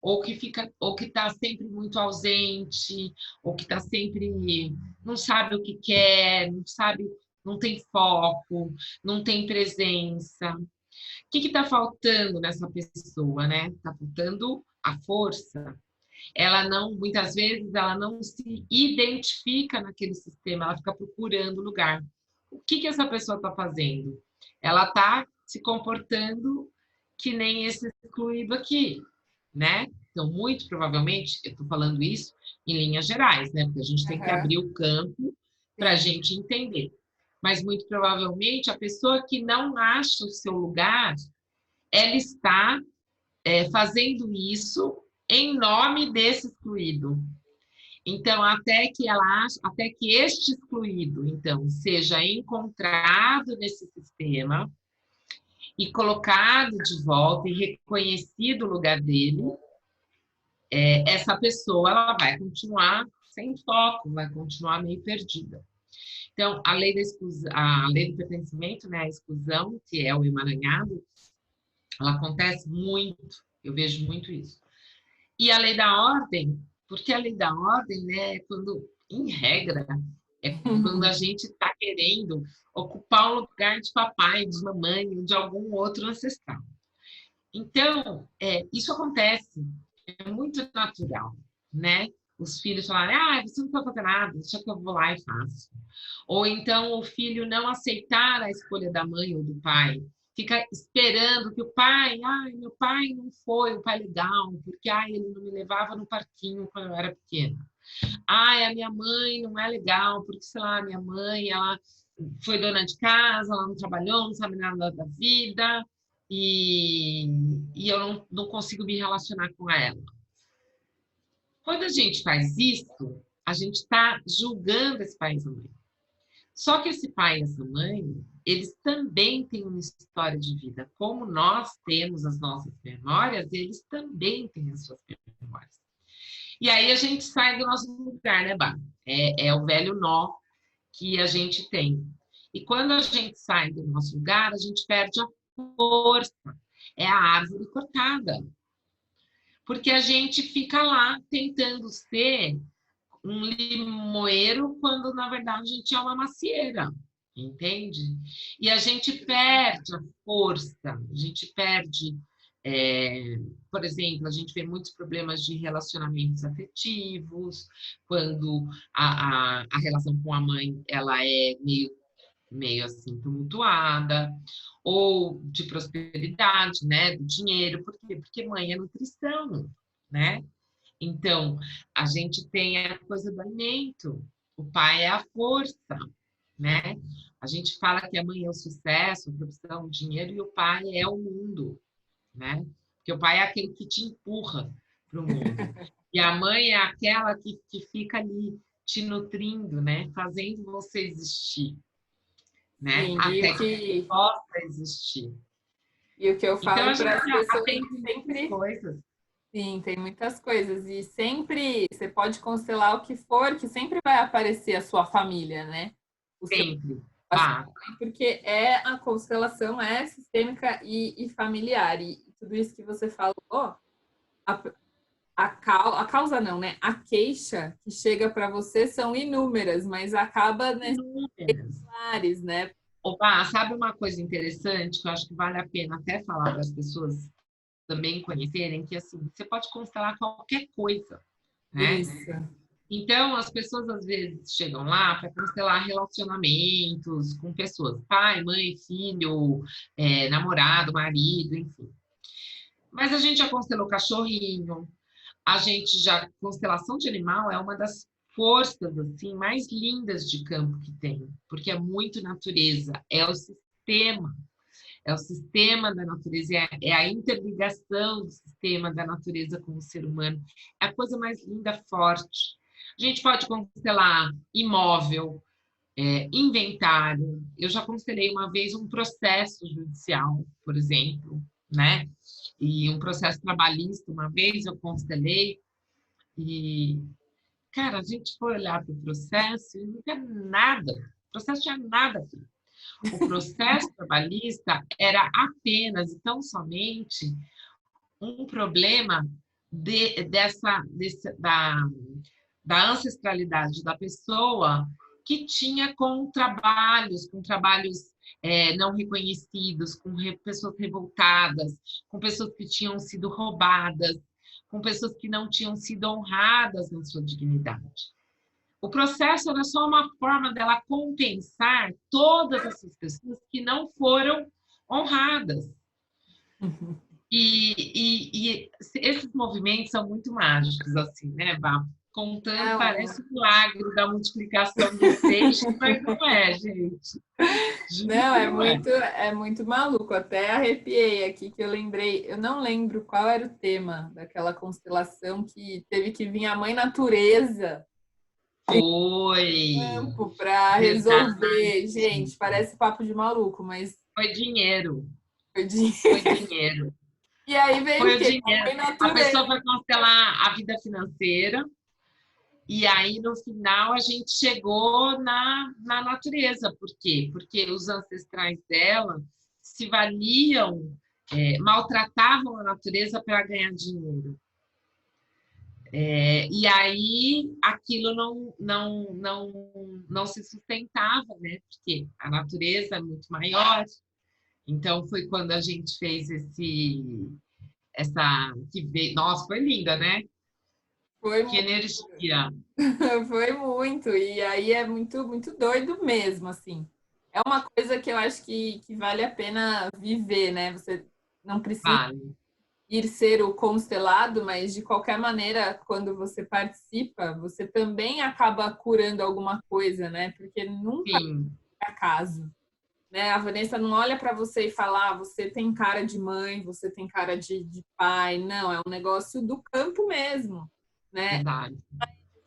Ou que está sempre muito ausente, ou que está sempre não sabe o que quer, não sabe, não tem foco, não tem presença. O que está faltando nessa pessoa, né? Está faltando a força. Ela não, muitas vezes, ela não se identifica naquele sistema, ela fica procurando lugar. O que essa pessoa está fazendo? Ela está se comportando que nem esse excluído aqui, né? Então, muito provavelmente, eu estou falando isso em linhas gerais, né? Porque a gente tem que abrir o campo para a Sim. gente entender. Mas, muito provavelmente, a pessoa que não acha o seu lugar, ela está fazendo isso em nome desse excluído. Então, até que este excluído, então, seja encontrado nesse sistema e colocado de volta e reconhecido o lugar dele, essa pessoa ela vai continuar sem foco, vai continuar meio perdida. Então, a lei da exclusão, a lei do pertencimento, né, a exclusão, que é o emaranhado, ela acontece muito, eu vejo muito isso. E a lei da ordem, porque a lei da ordem, né, quando, em regra, é quando a gente está querendo ocupar o lugar de papai, de mamãe, de algum outro ancestral. Então, isso acontece, é muito natural, né? Os filhos falarem, você não pode fazer nada, deixa que eu vou lá e faço. Ou então o filho não aceitar a escolha da mãe ou do pai, fica esperando que o pai, meu pai não foi um pai legal, porque ele não me levava no parquinho quando eu era pequena. A minha mãe não é legal, porque, sei lá, minha mãe, ela foi dona de casa, ela não trabalhou, não sabe nada da vida, e eu não consigo me relacionar com ela. Quando a gente faz isso, a gente está julgando esse pai e essa mãe. Só que esse pai e essa mãe, eles também têm uma história de vida. Como nós temos as nossas memórias, eles também têm as suas memórias. E aí a gente sai do nosso lugar, né, Bá? É o velho nó que a gente tem. E quando a gente sai do nosso lugar, a gente perde a força. É a árvore cortada. Porque a gente fica lá tentando ser um limoeiro quando, na verdade, a gente é uma macieira, entende? E a gente perde a força, a gente perde... por exemplo, a gente vê muitos problemas de relacionamentos afetivos, quando a relação com a mãe ela é meio assim tumultuada, ou de prosperidade, né, do dinheiro, por quê? Porque mãe é nutrição, né? Então, a gente tem a coisa do alimento, o pai é a força, né? A gente fala que a mãe é o sucesso, a profissão, o dinheiro, e o pai é o mundo, né? Porque o pai é aquele que te empurra para o mundo. E a mãe é aquela que fica ali te nutrindo, né? Fazendo você existir, né? Sim, Até que você possa existir. e o que eu Então, falo a para gente as pessoas aprende é muitas sempre. coisas. Sim, tem muitas coisas. E sempre você pode constelar o que for, que sempre vai aparecer a sua família, né? O seu, Sempre. porque a constelação é sistêmica e familiar. E tudo isso que você falou, a, a causa não, né? A queixa que chega para você são inúmeras, mas acaba nesses Inúmeras. lares, né? Opa, sabe uma coisa interessante que eu acho que vale a pena até falar para as pessoas também conhecerem, que assim, você pode constelar qualquer coisa, né? Isso. Então, as pessoas às vezes chegam lá para constelar relacionamentos com pessoas, pai, mãe, filho, namorado, marido, enfim. Mas a gente já constelou cachorrinho, a gente já... Constelação de animal é uma das forças assim mais lindas de campo que tem, porque é muito natureza, é o sistema da natureza, é a interligação do sistema da natureza com o ser humano, é a coisa mais linda, forte. A gente pode constelar imóvel, inventário. Eu já constelei uma vez um processo judicial, por exemplo, né? E um processo trabalhista, uma vez eu constelei, e Cara, a gente foi olhar para o processo e não tinha nada. O processo tinha nada a ver. O processo trabalhista era apenas e tão somente um problema da ancestralidade da pessoa que tinha com trabalhos não reconhecidos, com pessoas revoltadas, com pessoas que tinham sido roubadas, com pessoas que não tinham sido honradas na sua dignidade. O processo era só uma forma dela compensar todas essas pessoas que não foram honradas. E esses movimentos são muito mágicos, assim, né, Bá? Contando, parece um milagre da multiplicação dos peixes, mas não é, gente. Não, Não é. é muito maluco. Até arrepiei aqui que eu lembrei. Eu não lembro qual era o tema daquela constelação que teve que vir a mãe natureza Foi. para Verdade. resolver. Gente, parece papo de maluco, mas Foi dinheiro. foi de... Foi dinheiro. E aí veio Foi o o quê? A dinheiro. mãe A natureza. pessoa vai constelar a vida financeira. E aí, no final, a gente chegou na natureza. Por quê? Porque os ancestrais dela se valiam, maltratavam a natureza para ganhar dinheiro. E aí, aquilo não se sustentava, né? Porque a natureza é muito maior. Então, foi quando a gente fez Nossa, foi linda, né? Foi, Que energia. foi muito. E aí é muito, muito doido mesmo, assim. É uma coisa que eu acho que vale a pena viver, né? Você não precisa Vale. ir ser o constelado, mas de qualquer maneira, quando você participa, você também acaba curando alguma coisa, né? Porque nunca Sim, é acaso, né? A Vanessa não olha para você e fala, ah, você tem cara de mãe, você tem cara de pai. Não, é um negócio do campo mesmo, né? verdade.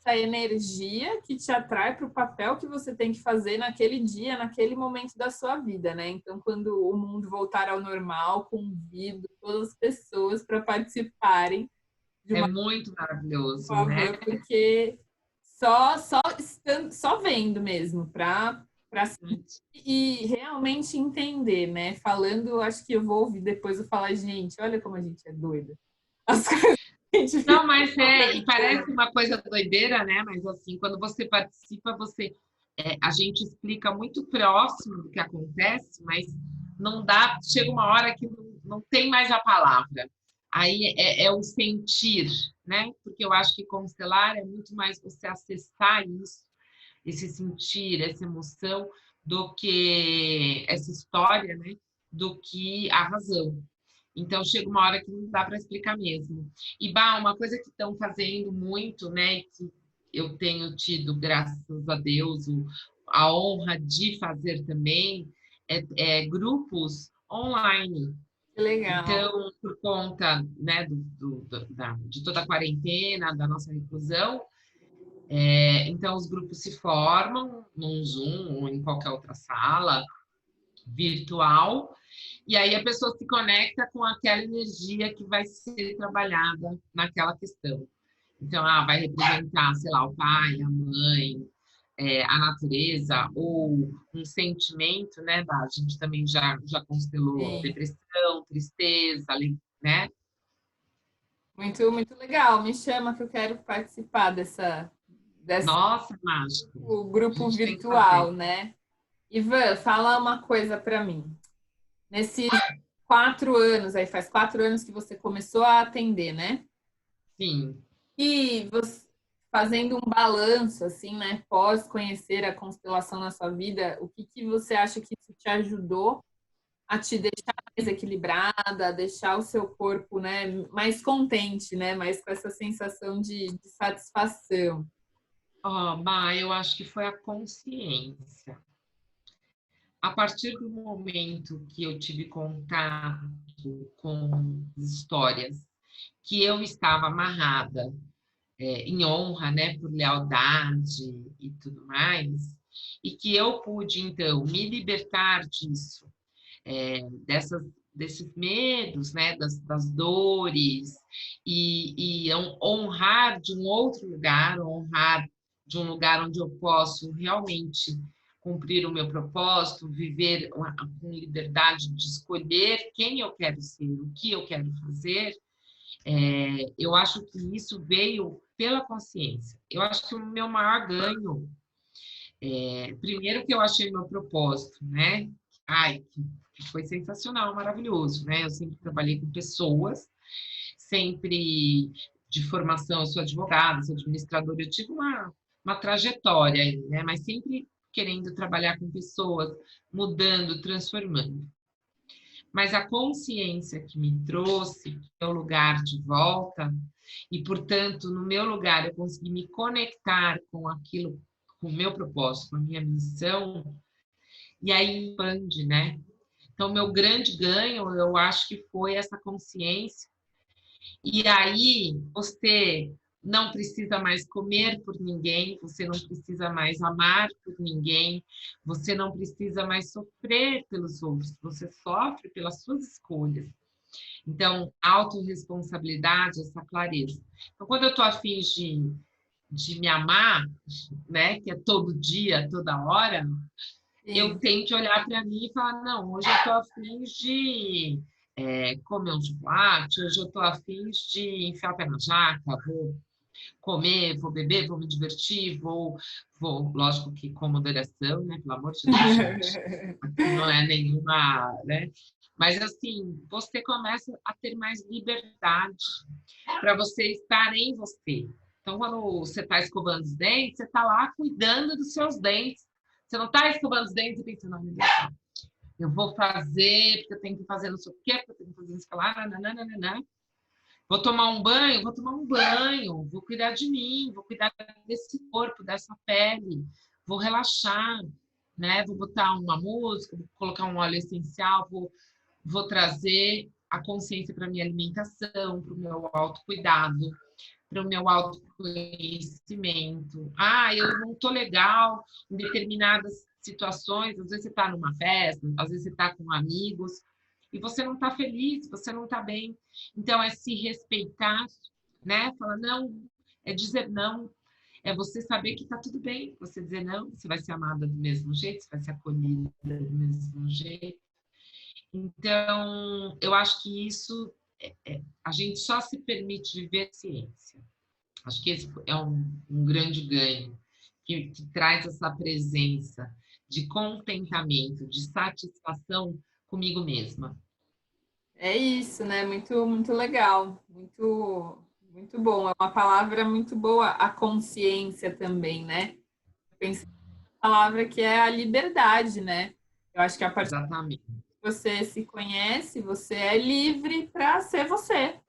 Essa energia que te atrai para o papel que você tem que fazer naquele dia, naquele momento da sua vida, né? Então, quando o mundo voltar ao normal, convido todas as pessoas para participarem de É uma muito maravilhoso, né? favor, porque só vendo mesmo para e realmente entender, né? Falando, acho que eu vou ouvir depois eu falar, gente, olha como a gente é doida. As coisas que a gente Não, fica mas e parece conversando. uma coisa doideira, né? Mas assim, quando você participa, a gente explica muito próximo do que acontece, mas não dá, chega uma hora que não tem mais a palavra. Aí é o sentir, né? Porque eu acho que constelar é muito mais você acessar isso, esse sentir, essa emoção, do que essa história, né? Do que a razão. Então, chega uma hora que não dá para explicar mesmo. E, Bah, uma coisa que estão fazendo muito, né, que eu tenho tido, graças a Deus, a honra de fazer também, é grupos online. Que legal. Então, por conta, né, de toda a quarentena, da nossa reclusão, então os grupos se formam num Zoom ou em qualquer outra sala virtual, e aí a pessoa se conecta com aquela energia que vai ser trabalhada naquela questão. Então, vai representar, sei lá, o pai, a mãe, a natureza, ou um sentimento, né? A gente também já constelou Sim. depressão, tristeza, né? Muito, muito legal. Me chama que eu quero participar desse Nossa, mágico. A grupo gente tem que fazer. virtual, né? Ivan, fala uma coisa para mim. Nesses 4 anos, aí faz 4 anos que você começou a atender, né? Sim. E você, fazendo um balanço, assim, né? Pós conhecer a constelação na sua vida, o que você acha que isso te ajudou a te deixar mais equilibrada, a deixar o seu corpo, né, mais contente, né? Mais com essa sensação de satisfação. Eu acho que foi a consciência. A partir do momento que eu tive contato com histórias que eu estava amarrada em honra, né, por lealdade e tudo mais, e que eu pude, então, me libertar disso, dessas desses medos, né, das dores, e honrar de um outro lugar, honrar de um lugar onde eu posso realmente cumprir o meu propósito, viver com liberdade de escolher quem eu quero ser, o que eu quero fazer. Eu acho que isso veio pela consciência. Eu acho que o meu maior ganho, primeiro que eu achei meu propósito, né? Ai, que foi sensacional, maravilhoso, né? Eu sempre trabalhei com pessoas, sempre de formação, eu sou advogada, sou administradora, eu tive uma trajetória aí, né? Mas sempre querendo trabalhar com pessoas, mudando, transformando. Mas a consciência que me trouxe meu lugar de volta, e, portanto, no meu lugar eu consegui me conectar com aquilo, com o meu propósito, com a minha missão, e aí expande, né? Então, meu grande ganho, eu acho que foi essa consciência. E aí, você não precisa mais comer por ninguém, você não precisa mais amar por ninguém, você não precisa mais sofrer pelos outros, você sofre pelas suas escolhas. Então, autorresponsabilidade, essa clareza. Então, quando eu estou afim de me amar, né, que é todo dia, toda hora, eu Sim. tenho que olhar para mim e falar, não, hoje eu estou afim de comer um chocolate, hoje eu estou afim de enfiar o pé na jaca, vou comer, vou beber, vou me divertir, lógico que com moderação, né? Pelo amor de Deus, gente. Aqui não é nenhuma, né? Mas assim, você começa a ter mais liberdade para você estar em você. Então, quando você está escovando os dentes, você está lá cuidando dos seus dentes. Você não está escovando os dentes e pensando, meu Deus, eu vou fazer, porque eu tenho que fazer não sei o quê, porque eu tenho que fazer isso lá, nananana. Vou tomar um banho, vou cuidar de mim, vou cuidar desse corpo, dessa pele, vou relaxar, né? Vou botar uma música, vou colocar um óleo essencial, vou trazer a consciência para minha alimentação, para o meu autocuidado, para o meu autoconhecimento. Ah, eu não estou legal em determinadas situações, às vezes você está numa festa, às vezes você está com amigos, e você não está feliz, você não está bem. Então, é se respeitar, né? Falar não, é dizer não, é você saber que está tudo bem, você dizer não, você vai ser amada do mesmo jeito, você vai ser acolhida do mesmo jeito. Então, eu acho que isso, a gente só se permite viver ciência. Acho que esse é um grande ganho, que traz essa presença de contentamento, de satisfação comigo mesma. É isso, né? Muito, muito legal, muito, muito bom. É uma palavra muito boa, a consciência também, né? Eu pensei na palavra que é a liberdade, né? Eu acho que a partir Exatamente. que você se conhece, você é livre para ser você,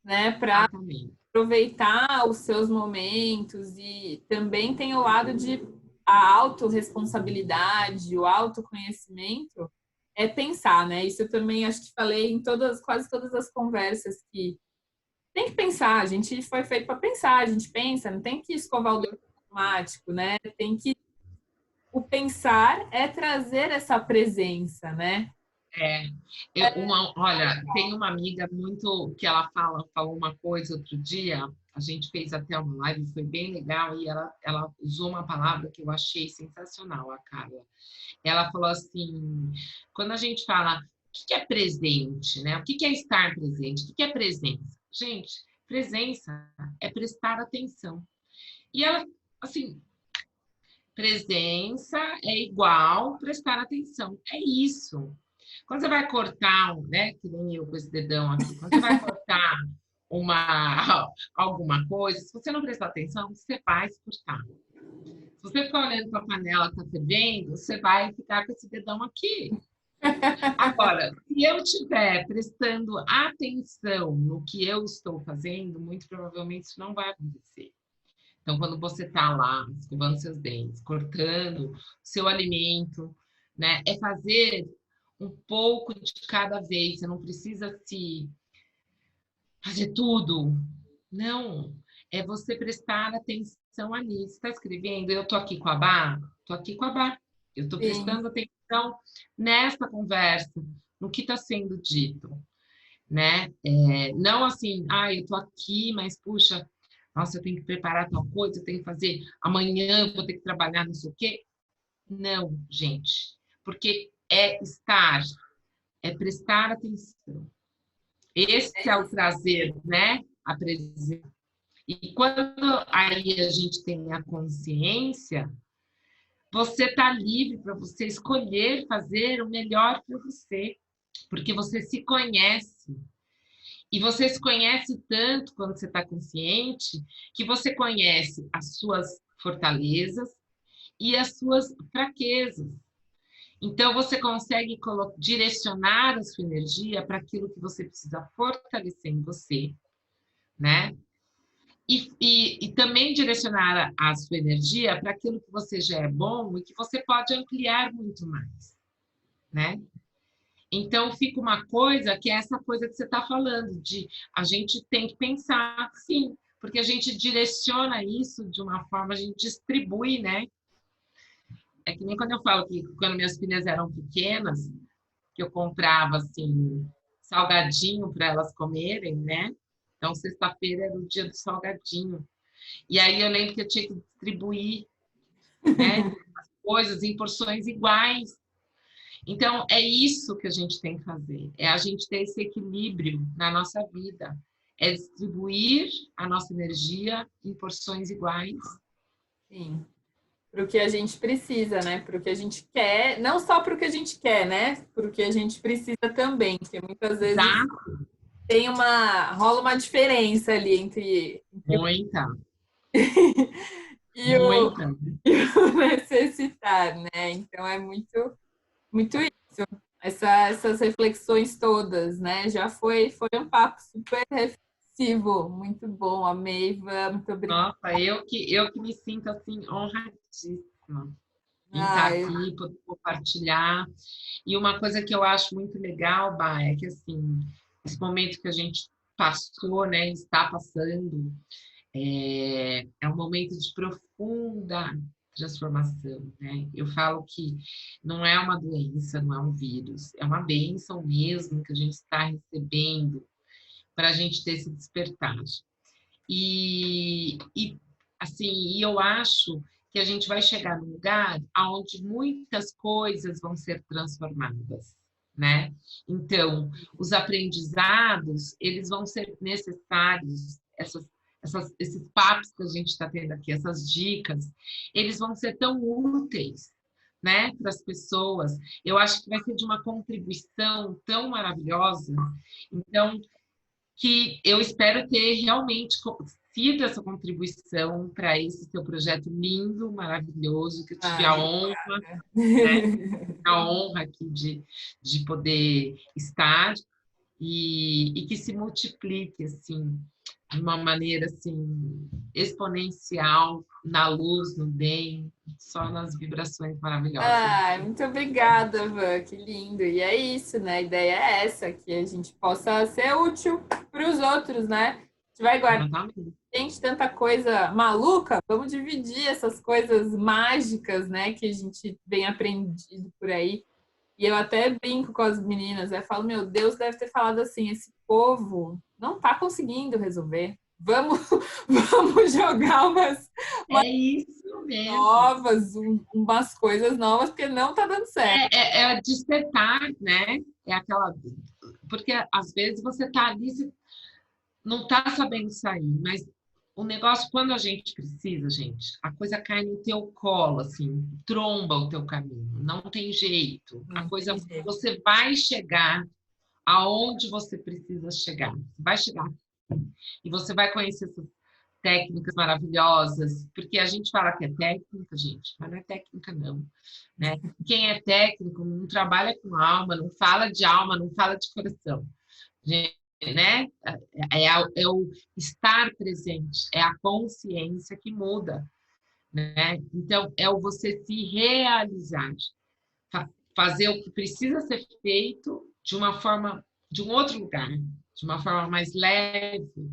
né? Para Exatamente. aproveitar os seus momentos e também tem o lado de a autorresponsabilidade, o autoconhecimento é pensar, né? Isso eu também acho que falei em todas, quase todas as conversas que tem que pensar, a gente foi feito para pensar, a gente pensa, não tem que escovar o dente automático, né? Tem que o pensar é trazer essa presença, né? É, olha, tem uma amiga muito que ela falou uma coisa outro dia, a gente fez até uma live, foi bem legal, e ela usou uma palavra que eu achei sensacional, a Carla. Ela falou assim, quando a gente fala, o que é presente, né? O que é estar presente? O que é presença? Gente, presença é prestar atenção. E ela, assim, presença é igual prestar atenção. É isso. Quando você vai cortar, né, que nem eu com esse dedão aqui, quando você vai cortar alguma coisa, se você não prestar atenção, você vai cortar. Se você ficar olhando para a panela que está fervendo, você vai ficar com esse dedão aqui. Agora, se eu estiver prestando atenção no que eu estou fazendo, muito provavelmente isso não vai acontecer. Então, quando você está lá, escovando seus dentes, cortando seu alimento, né, é fazer um pouco de cada vez. Você não precisa se fazer tudo. Não. É você prestar atenção ali. Você está escrevendo, eu estou aqui com a Bá, estou aqui com a Bá. Eu estou Sim, prestando atenção nessa conversa, no que está sendo dito, né? Não assim, eu tô aqui, mas puxa, nossa, eu tenho que preparar tal coisa, eu tenho que fazer amanhã, eu vou ter que trabalhar, não sei o quê. Não, gente, porque é estar, é prestar atenção. Esse é o trazer, né? A presença. E quando aí a gente tem a consciência, você está livre para você escolher fazer o melhor para você, porque você se conhece. E você se conhece tanto quando você está consciente, que você conhece as suas fortalezas e as suas fraquezas. Então, você consegue direcionar a sua energia para aquilo que você precisa fortalecer em você, né? E também direcionar a sua energia para aquilo que você já é bom e que você pode ampliar muito mais, né? Então, fica uma coisa que é essa coisa que você está falando, de a gente tem que pensar, sim, porque a gente direciona isso de uma forma, a gente distribui, né? É que nem quando eu falo que quando minhas filhas eram pequenas, que eu comprava, assim, salgadinho para elas comerem, né? Então, sexta-feira era o dia do salgadinho. E aí eu lembro que eu tinha que distribuir, né, as coisas em porções iguais. Então, é isso que a gente tem que fazer. É a gente ter esse equilíbrio na nossa vida. É distribuir a nossa energia em porções iguais. Sim. Para o que a gente precisa, né? Para o que a gente quer, não só para o que a gente quer, né? Para o que a gente precisa também, porque muitas vezes Exato. rola uma diferença ali entre Muita, e o, muita. e o necessitar, né? Então é muito isso. Essas reflexões todas, né? Foi um papo super reflexivo, muito bom, amei, Ivan, muito obrigada. Nossa, eu que me sinto assim honradíssima em estar Ai, aqui, poder compartilhar. E uma coisa que eu acho muito legal, Bá, é que assim, esse momento que a gente passou, né, está passando, é um momento de profunda transformação, né? Eu falo que não é uma doença, não é um vírus, é uma bênção mesmo que a gente está recebendo para a gente ter esse despertar. E assim, eu acho que a gente vai chegar num lugar onde muitas coisas vão ser transformadas, né? Então, os aprendizados, eles vão ser necessários, esses papos que a gente está tendo aqui, essas dicas, eles vão ser tão úteis, né, para as pessoas. Eu acho que vai ser de uma contribuição tão maravilhosa. Então, que eu espero ter realmente sido essa contribuição para esse seu projeto lindo, maravilhoso, que eu tive a ai, honra, obrigada. né? A honra aqui de poder estar e que se multiplique, assim, de uma maneira, assim, exponencial, na luz, no bem, só nas vibrações maravilhosas. Ai, muito obrigada, Van, que lindo. E é isso, né? A ideia é essa, que a gente possa ser útil para os outros, né? A gente vai guardar Exatamente. gente, tanta coisa maluca, vamos dividir essas coisas mágicas, né, que a gente vem aprendido por aí. E eu até brinco com as meninas, eu falo, meu Deus, deve ter falado assim, esse povo não está conseguindo resolver. Vamos, vamos jogar umas É isso mesmo. novas, umas coisas novas, porque não está dando certo. É despertar, né? É aquela. Porque às vezes você está ali, você não está sabendo sair, mas o negócio, quando a gente precisa, gente, a coisa cai no teu colo, assim, tromba o teu caminho, não tem jeito. A Não coisa, tem jeito. você vai chegar aonde você precisa chegar. Você vai chegar e você vai conhecer essas técnicas maravilhosas, porque a gente fala que é técnica, gente, mas não é técnica não, né? Quem é técnico não trabalha com alma, não fala de coração, gente, né? É o estar presente, é a consciência que muda, né? Então, é o você se realizar, fazer o que precisa ser feito de uma forma, de um outro lugar, de uma forma mais leve,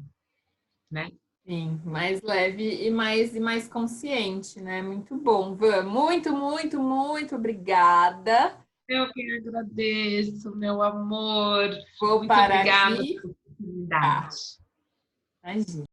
né? Sim, mais leve e mais consciente, né? Muito bom, Van. Muito, muito, muito obrigada. Eu que agradeço, meu amor. Vou Muito parar obrigada aqui. pela Tá, oportunidade. imagina.